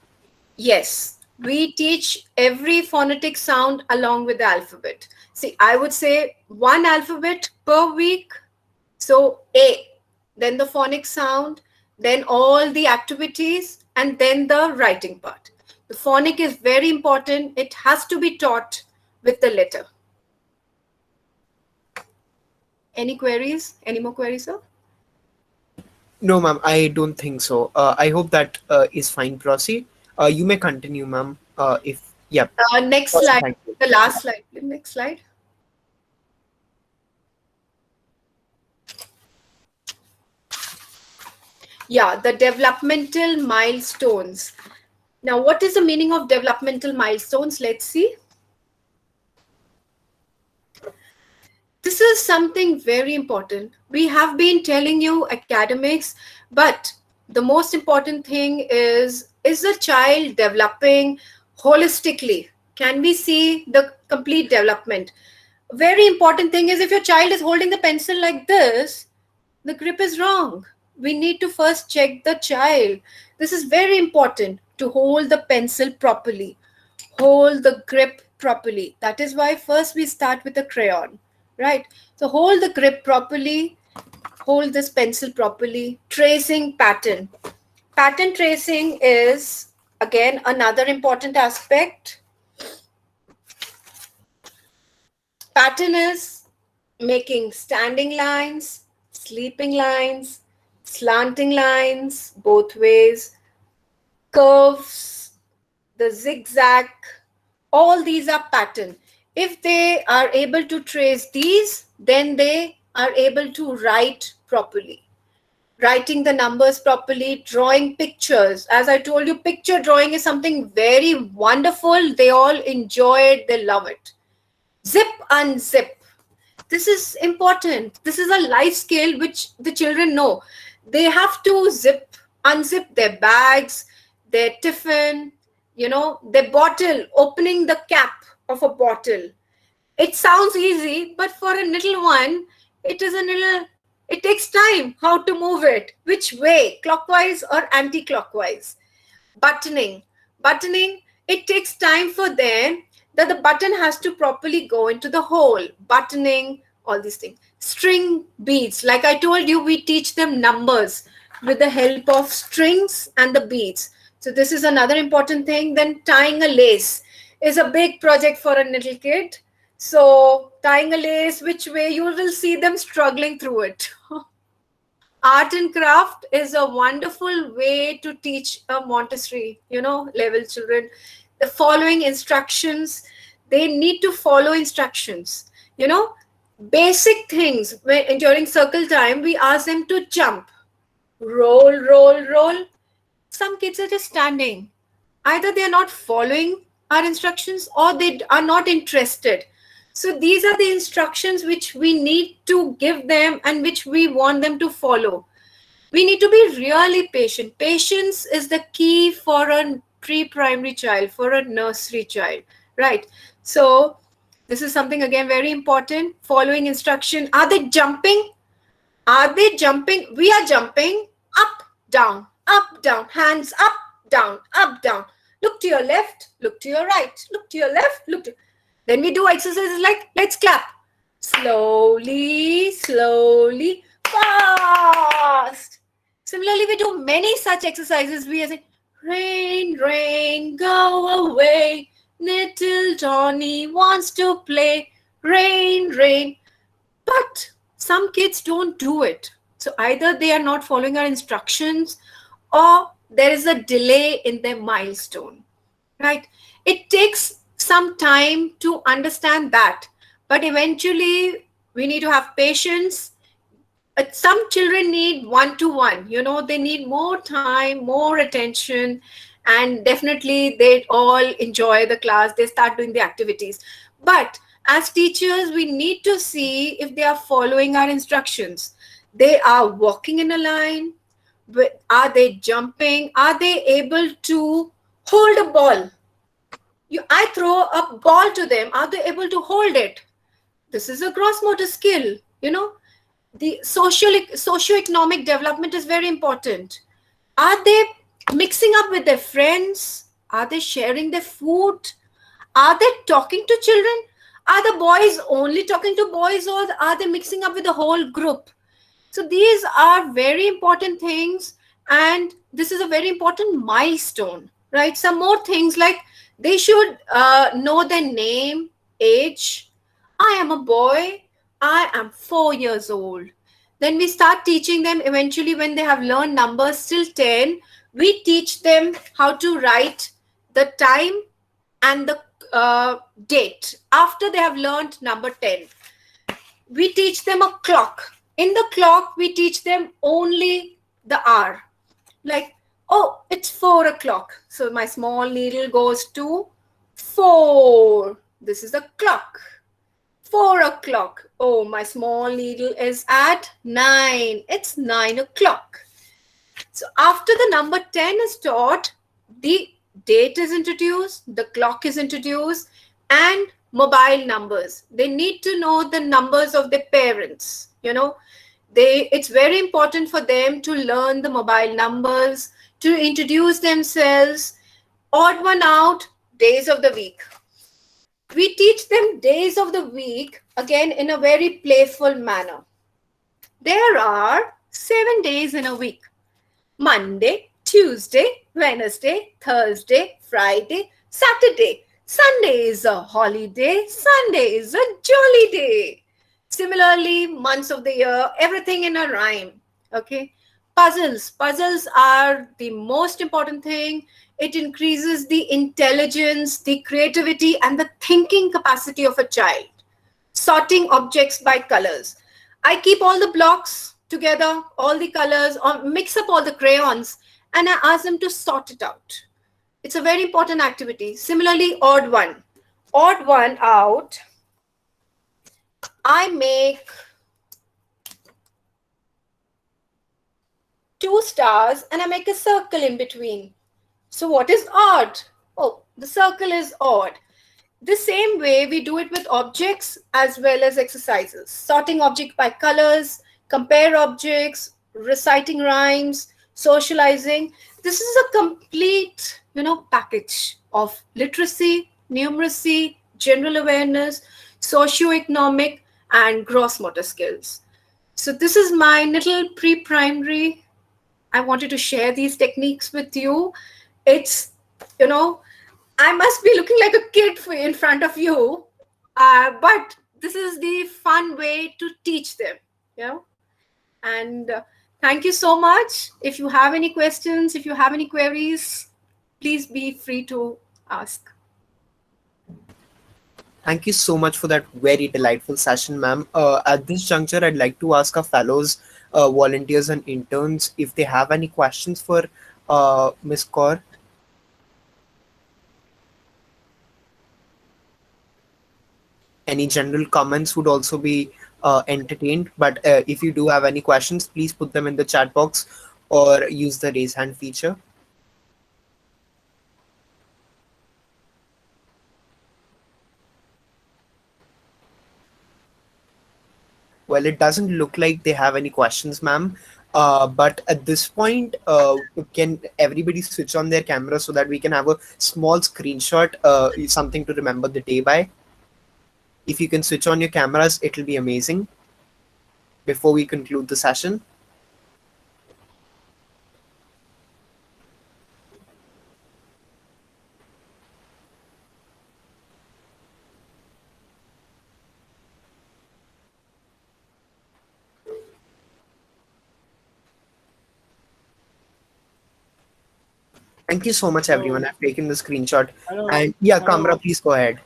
Yes, we teach every phonetic sound along with the alphabet. See, I would say one alphabet per week. So A, then the phonic sound, then all the activities, and then the writing part. The phonic is very important. It has to be taught with the letter. Any queries? Any more queries, sir? No, ma'am. I don't think so. I hope that is fine, Prosi. You may continue, ma'am. If yeah, Next Prosi, slide, thank you. the last slide. Next slide. Yeah, the developmental milestones. Now, what is the meaning of developmental milestones? Let's see. This is something very important. We have been telling you academics, but The most important thing is the child developing holistically? Can we see the complete development? Very important thing is, if your child is holding the pencil like this, the grip is wrong. We need to first check the child. This is very important, to hold the pencil properly, hold the grip properly. That is why first we start with a crayon, right? So hold the grip properly, hold this pencil properly. Tracing pattern. Pattern tracing is again another important aspect. Pattern is making standing lines, sleeping lines, slanting lines both ways, curves, the zigzag, all these are pattern. If they are able to trace these, then they are able to write properly. Writing the numbers properly, drawing pictures. As I told you, picture drawing is something very wonderful. They all enjoy it, they love it. Zip, unzip. This is important. This is a life skill which the children know. They have to zip, unzip their bags, their tiffin, their bottle, opening the cap of a bottle. It sounds easy, but for a little one, it takes time how to move it, which way, clockwise or anti-clockwise. Buttoning. Buttoning, it takes time for them, that the button has to properly go into the hole. Buttoning, all these things. String beads. Like I told you, we teach them numbers with the help of strings and the beads. So this is another important thing. Then tying a lace is a big project for a little kid. So tying a lace, which way, you will see them struggling through it. Art and craft is a wonderful way to teach a Montessori, level children. The following instructions, they need to follow instructions. Basic things. During circle time, we ask them to jump, roll, roll, roll. Some kids are just standing. Either they are not following our instructions, or they are not interested. So these are the instructions which we need to give them and which we want them to follow. We need to be really patient. Patience is the key for a pre-primary child, for a nursery child, right? So this is something again very important. Following instruction. Are they jumping? Are they jumping? We are jumping up, down, hands up, down. Look to your left, look to your right, look to your left, look to. Then we do exercises like, let's clap. Slowly, slowly, fast. Similarly, we do many such exercises. We are saying, rain, rain, go away. Little Johnny wants to play. Rain, rain. But some kids don't do it. So either they are not following our instructions, or there is a delay in their milestone, right? It takes some time to understand that, but eventually we need to have patience. Some children need one-to-one, they need more time, more attention, and definitely they all enjoy the class, they start doing the activities. But as teachers, we need to see if they are following our instructions. They are walking in a line. Are they jumping? Are they able to hold a ball? I throw a ball to them. Are they able to hold it? This is a gross motor skill. The socioeconomic development is very important. Are they mixing up with their friends? Are they sharing their food? Are they talking to children? Are the boys only talking to boys, or are they mixing up with the whole group? So these are very important things, and this is a very important milestone, right? Some more things like, they should know their name, age. I am a boy. I am 4 years old. Then we start teaching them eventually when they have learned numbers till 10. We teach them how to write the time and the date after they have learned number 10. We teach them a clock. In the clock, we teach them only the hour. Like, oh, it's 4 o'clock. So my small needle goes to 4. This is the clock. 4 o'clock. Oh, my small needle is at 9. It's 9 o'clock. So after the number 10 is taught, the date is introduced, the clock is introduced, and mobile numbers. They need to know the numbers of their parents. It's very important for them to learn the mobile numbers, to introduce themselves. Odd one out, days of the week. We teach them days of the week again in a very playful manner. There are 7 days in a week: Monday, Tuesday, Wednesday, Thursday, Friday, Saturday. Sunday is a holiday. Sunday is a jolly day. Similarly, months of the year, everything in a rhyme. Okay. Puzzles. Puzzles are the most important thing. It increases the intelligence, the creativity, and the thinking capacity of a child. Sorting objects by colors. I keep all the blocks together, all the colors, or mix up all the crayons, and I ask them to sort it out. It's a very important activity. Similarly, odd one. Odd one out, I make two stars and I make a circle in between. So, what is odd? Oh, the circle is odd. The same way we do it with objects as well as exercises: sorting object by colors, compare objects, reciting rhymes, socializing. This is a complete package of literacy, numeracy, general awareness, socioeconomic, and gross motor skills. So this is my little pre-primary. I wanted to share these techniques with you. It's you know I must be looking like a kid in front of you, but this is the fun way to teach them. You know, and thank you so much. If you have any questions, if you have any queries, please be free to ask. Thank you so much for that very delightful session, ma'am. At this juncture, I'd like to ask our fellows, volunteers, and interns if they have any questions for Ms. Kaur. Any general comments would also be entertained. But if you do have any questions, please put them in the chat box or use the raise hand feature. Well, it doesn't look like they have any questions, ma'am. But at this point, can everybody switch on their camera so that we can have a small screenshot, something to remember the day by? If you can switch on your cameras, it'll be amazing before we conclude the session. Thank you so much, everyone. Hello, I've taken the screenshot. hello, And yeah, Kamra, hello. please go ahead.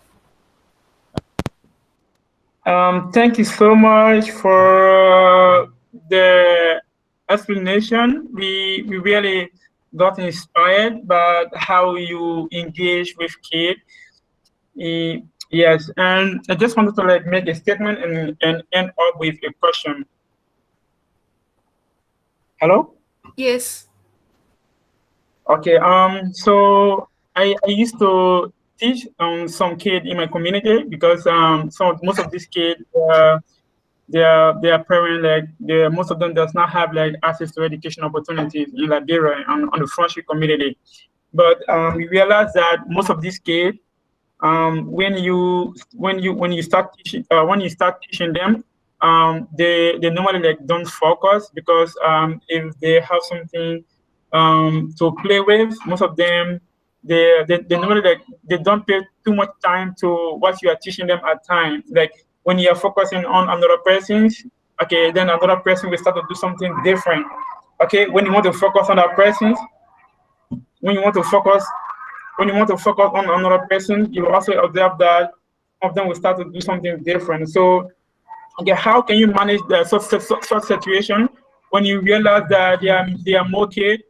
Thank you so much for the explanation. We really got inspired by how you engage with kids. Yes, and I just wanted to make a statement and end up with a question. Hello? Yes. Okay. So I used to teach some kid in my community because most of these kids their parents most of them does not have access to education opportunities in Liberia and on the French community. But we realized that most of these kids when you start teaching them, they normally don't focus because if they have something to play with, most of them they normally they don't pay too much time to what you are teaching them at times. Like when you are focusing on another person's, okay, then another person will start to do something different. Okay, when you want to focus on that person, when you want to focus when you want to focus on another person, you will also observe that some of them will start to do something different. So, okay, how can you manage such situation when you realize that they are more kids,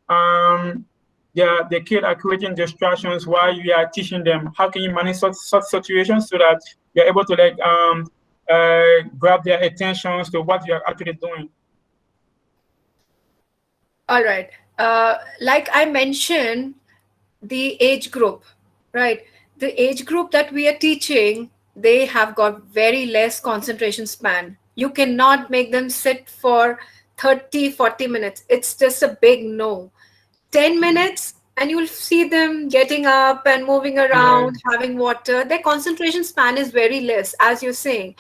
um, the kid are creating distractions while you are teaching them? How can you manage such situations so that you're able to grab their attention to what you are actually doing? All right. Like I mentioned, the age group, right? The age group that we are teaching, they have got very less concentration span. You cannot make them sit for 30, 40 minutes. It's just a big no. 10 minutes and you'll see them getting up and moving Yeah. around, having water. Their concentration span is very less, as you're saying.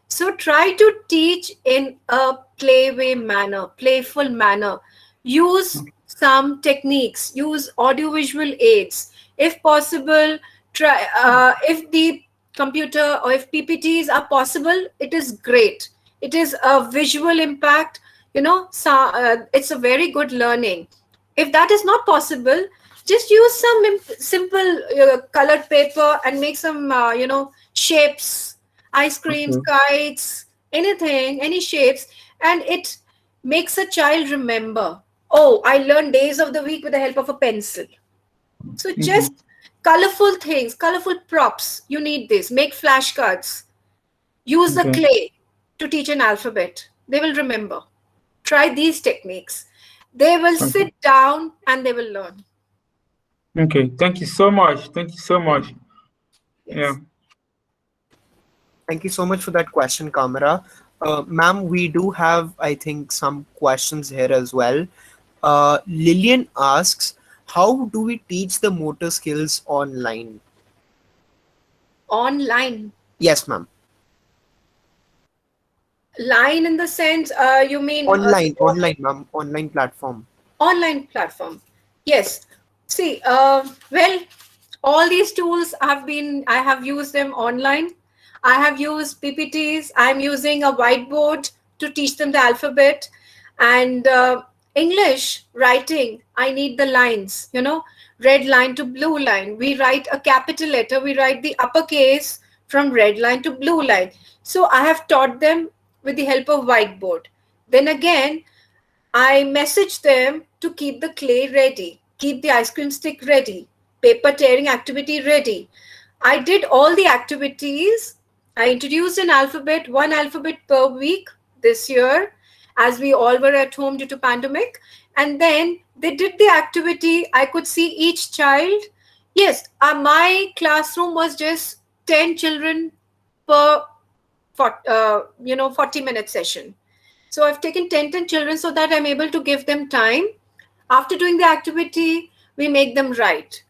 So try to teach in a playway manner, playful manner. Use some techniques, use audiovisual aids. If possible, try if the computer or if PPTs are possible, it is great. It is a visual impact, so, it's a very good learning. If that is not possible, just use some simple colored paper and make some shapes, ice creams, Okay. kites, anything, any shapes, and it makes a child remember, oh, I learned days of the week with the help of a pencil. So Okay. just colorful things, colorful props, you need this. Make flashcards, use the Okay. clay to teach an alphabet, they will remember. Try these techniques, they will Okay. sit down and they will learn. Okay. Thank you so much. Thank you so much. Yeah. Yes. Thank you so much for that question, Kamara. Ma'am, we do have, I think, some questions here as well. Lillian asks, how do we teach the motor skills online? Online. Yes, ma'am. Line in the sense, you mean Online, online, ma'am. Online platform. online platform. Yes. See, well, all these tools I have used them online. I have used PPTs. I'm using a whiteboard to teach them the alphabet. And English writing, I need the lines, red line to blue line. We write a capital letter, we write the uppercase from red line to blue line. So I have taught them with the help of whiteboard. Then again, I messaged them to keep the clay ready, keep the ice cream stick ready, paper tearing activity ready. I did all the activities. I introduced an alphabet, one alphabet per week this year, as we all were at home due to pandemic. And then they did the activity. I could see each child. Yes, my classroom was just 10 children per 40-minute session. So I've taken 10 children so that I'm able to give them time. After doing the activity, we make them write.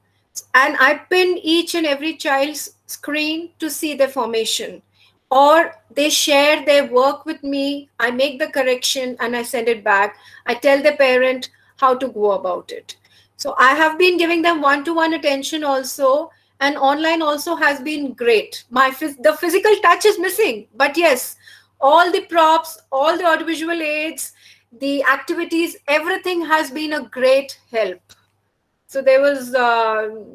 And I pin each and every child's screen to see their formation. Or they share their work with me. I make the correction and I send it back. I tell the parent how to go about it. So I have been giving them one-to-one attention also, and online also has been great. The physical touch is missing, but yes, all the props, all the audiovisual aids, the activities, everything has been a great help. So there was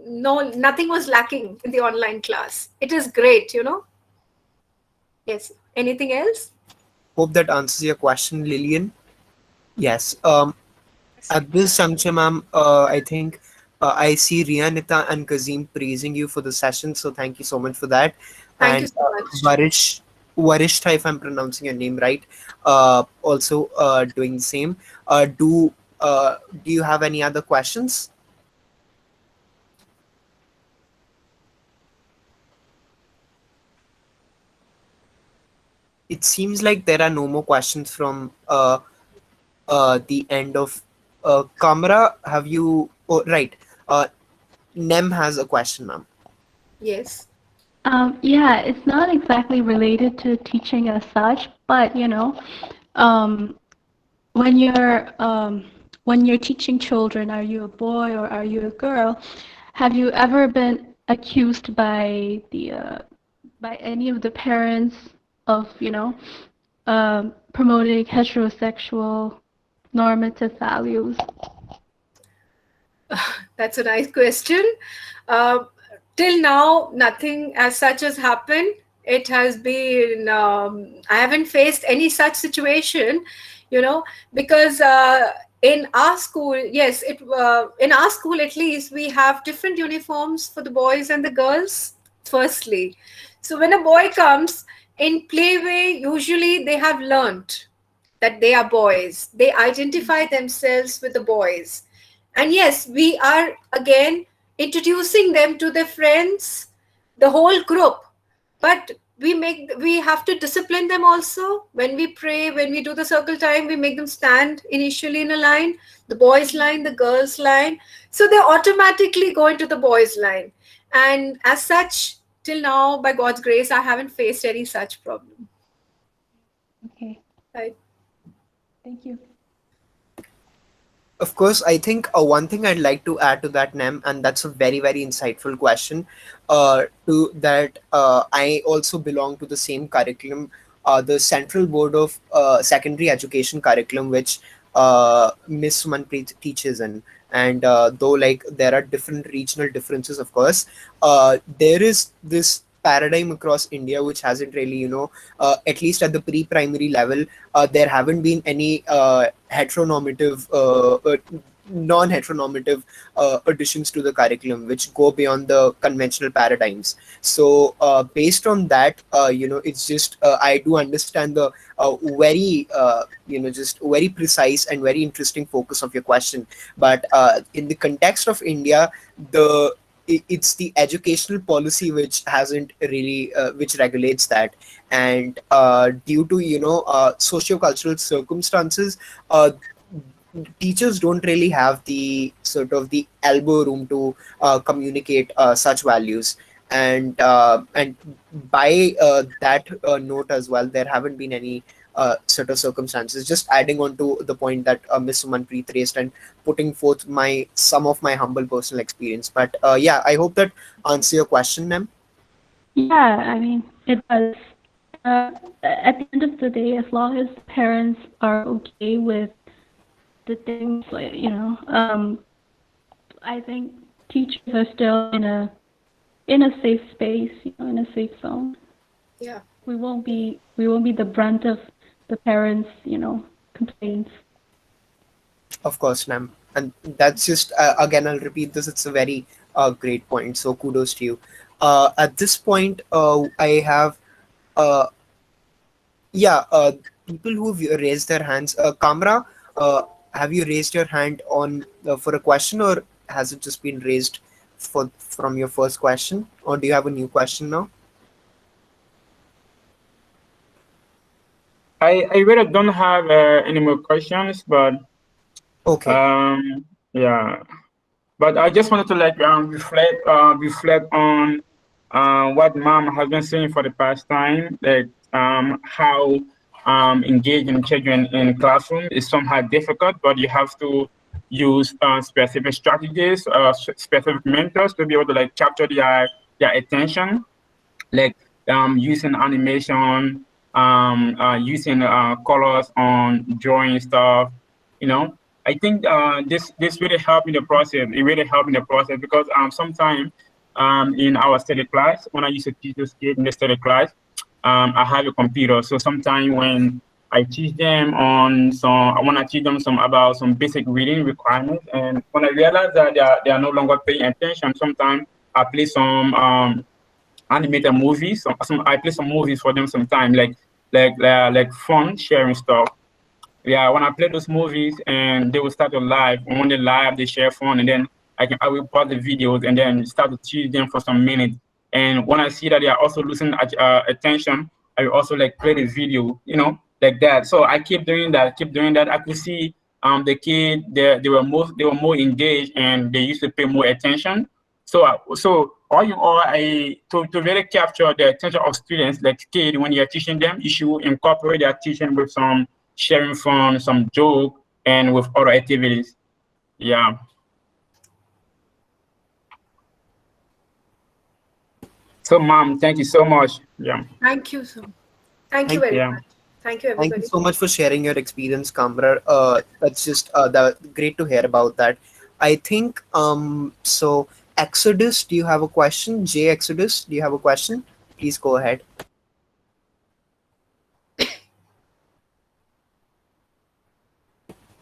nothing was lacking in the online class. It is great. Yes. Anything else? Hope that answers your question, Lillian. Yes. At this juncture, ma'am, I think I see Riyanita and Kazim praising you for the session, so thank you so much for that. Thank you And so much. Varishta, if I'm pronouncing your name right, also doing the same. Do you have any other questions? It seems like there are no more questions from the end of Kamara. Have you? Oh, right. Uh, Nem has a question, ma'am. Yes. Yeah, it's not exactly related to teaching as such, but um, when you're teaching children, are you a boy or are you a girl? Have you ever been accused by any of the parents of promoting heterosexual normative values? That's a nice question. Uh, till now, nothing as such has happened. It has been, I haven't faced any such situation, you know, because in our school, yes, in our school at least, we have different uniforms for the boys and the girls, firstly. So when a boy comes in playway, usually they have learnt. that they are boys. They identify themselves with the boys. And yes, we are again introducing them to their friends, the whole group. But we have to discipline them also. When we pray, when we do the circle time, we make them stand initially in a line, the boys line, the girls line. So they automatically go into the boys line. And as such, till now, by God's grace, I haven't faced any such problem. Okay, Right. thank you. Of course, I think one thing I'd like to add to that, Nem, and that's a very, very insightful question. To that, I also belong to the same curriculum, the Central Board of Secondary Education curriculum, which Miss Sumanpreet teaches in. And though, like, there are different regional differences, of course, there is this paradigm across India which hasn't really, at least at the pre-primary level, there haven't been any heteronormative, non-heteronormative additions to the curriculum which go beyond the conventional paradigms. So based on that, it's just I do understand the very just very precise and very interesting focus of your question. But in the context of India, it's the educational policy which hasn't really which regulates that. And due to socio-cultural circumstances, uh, teachers don't really have the sort of the elbow room to communicate such values. And by that note as well, there haven't been any sort of circumstances. Just adding on to the point that Miss Sumanpreet raised, and putting forth my some of my humble personal experience. But yeah, I hope that answer your question, Nem. Yeah, I mean, it does. At the end of the day, as long as the parents are okay with the things, like, I think teachers are still in a safe space, in a safe zone. Yeah. We won't be the brunt of the parents, complaints. Of course, Nam. And that's just, again, I'll repeat this, it's a very great point. So kudos to you. At this point, I have, uh, yeah, people who've raised their hands. Kamra, have you raised your hand on for a question, or has it just been raised from your first question, or do you have a new question now? I really don't have any more questions, but Okay. yeah. But I just wanted to like reflect on what mom has been saying for the past time, like how engaging children in classroom is somehow difficult, but you have to use specific strategies, specific mentors to be able to like capture their attention, like using animation, using colors on drawing stuff. You know, I think this really helped in the process. It really helped in the process because sometimes in our study class, when I used to teach those kids in the study class, I have a computer. So sometimes when I teach them on some, I want to teach them some about some basic reading requirements, and when I realize that they are no longer paying attention, sometimes I play some animated movies. Some I play some movies for them sometime, like fun sharing stuff. Yeah, when I play those movies and they will start to live. And when they live, they share fun, and then I will pause the videos and then start to teach them for some minutes. And when I see that they are also losing attention, I will also like play the video, like that. So I keep doing that, keep doing that. I could see the kid they were more engaged and they used to pay more attention. So all you are to really capture the attention of students, like kids, when you're teaching them, you should incorporate their teaching with some sharing fun, some joke, and with other activities. Yeah. So, mom, thank you so much. Yeah. Thank you so. Thank you Thank very Yeah. much. Thank you, Thank you everybody. so much for sharing your experience, Kamrar. That's just great to hear about that. I think so. Exodus, do you have a question? J Exodus, do you have a question? Please go ahead.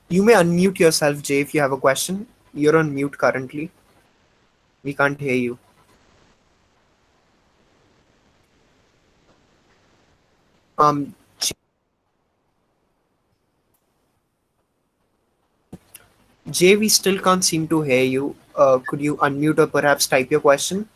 You may unmute yourself, Jay, if you have a question. You're on mute currently. We can't hear you. Jay, we still can't seem to hear you. Could you unmute or perhaps type your question?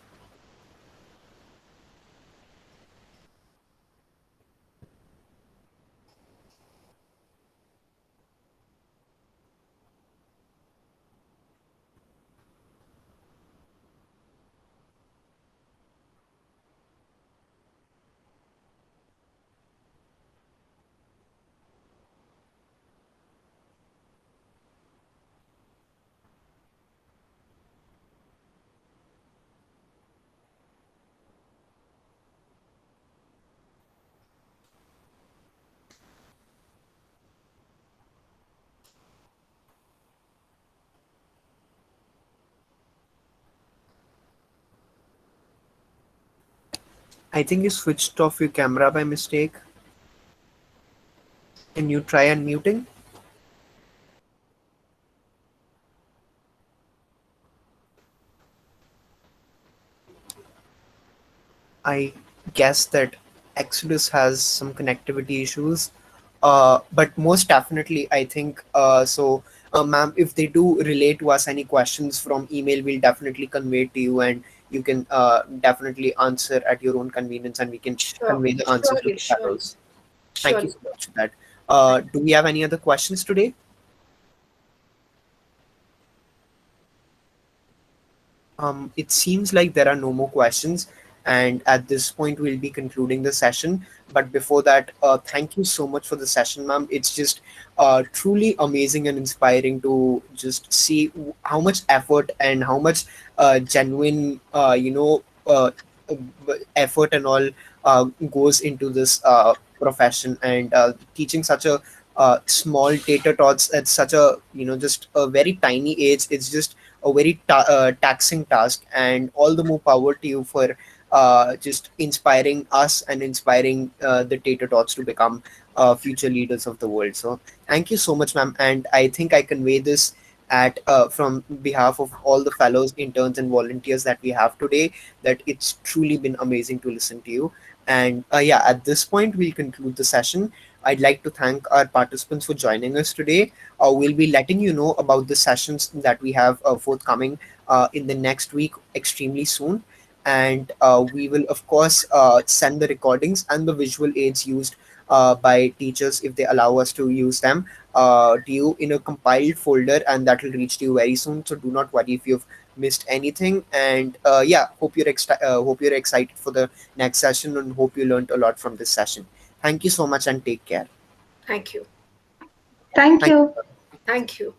I think you switched off your camera by mistake. Can you try unmuting? I guess that Exodus has some connectivity issues. But most definitely, I think so. Ma'am, if they do relate to us any questions from email, we'll definitely convey it to you, and you can definitely answer at your own convenience, and we can Sure, convey the answers to surely, the surely, fellows. Thank you surely. so much for that. Do we have any other questions today? It seems like there are no more questions, and at this point, we'll be concluding the session. But before that, thank you so much for the session, ma'am. It's just truly amazing and inspiring to just see how much effort and how much genuine, effort and all goes into this profession, and teaching such a small tater tots at such a just a very tiny age. It's just a very taxing task, and all the more power to you for just inspiring us and inspiring the tater tots to become future leaders of the world. So thank you so much, ma'am, and I think I convey this at from behalf of all the fellows, interns, and volunteers that we have today, that it's truly been amazing to listen to you. And yeah, at this point, we'll conclude the session. I'd like to thank our participants for joining us today. We'll be letting you know about the sessions that we have forthcoming in the next week extremely soon. And we will, of course, send the recordings and the visual aids used by teachers, if they allow us to use them, to you in a compiled folder, and that will reach to you very soon. So do not worry if you've missed anything. And yeah, hope you're excited for the next session, and hope you learned a lot from this session. Thank you so much and take care. Thank you. Thank Thank you. you. Thank you.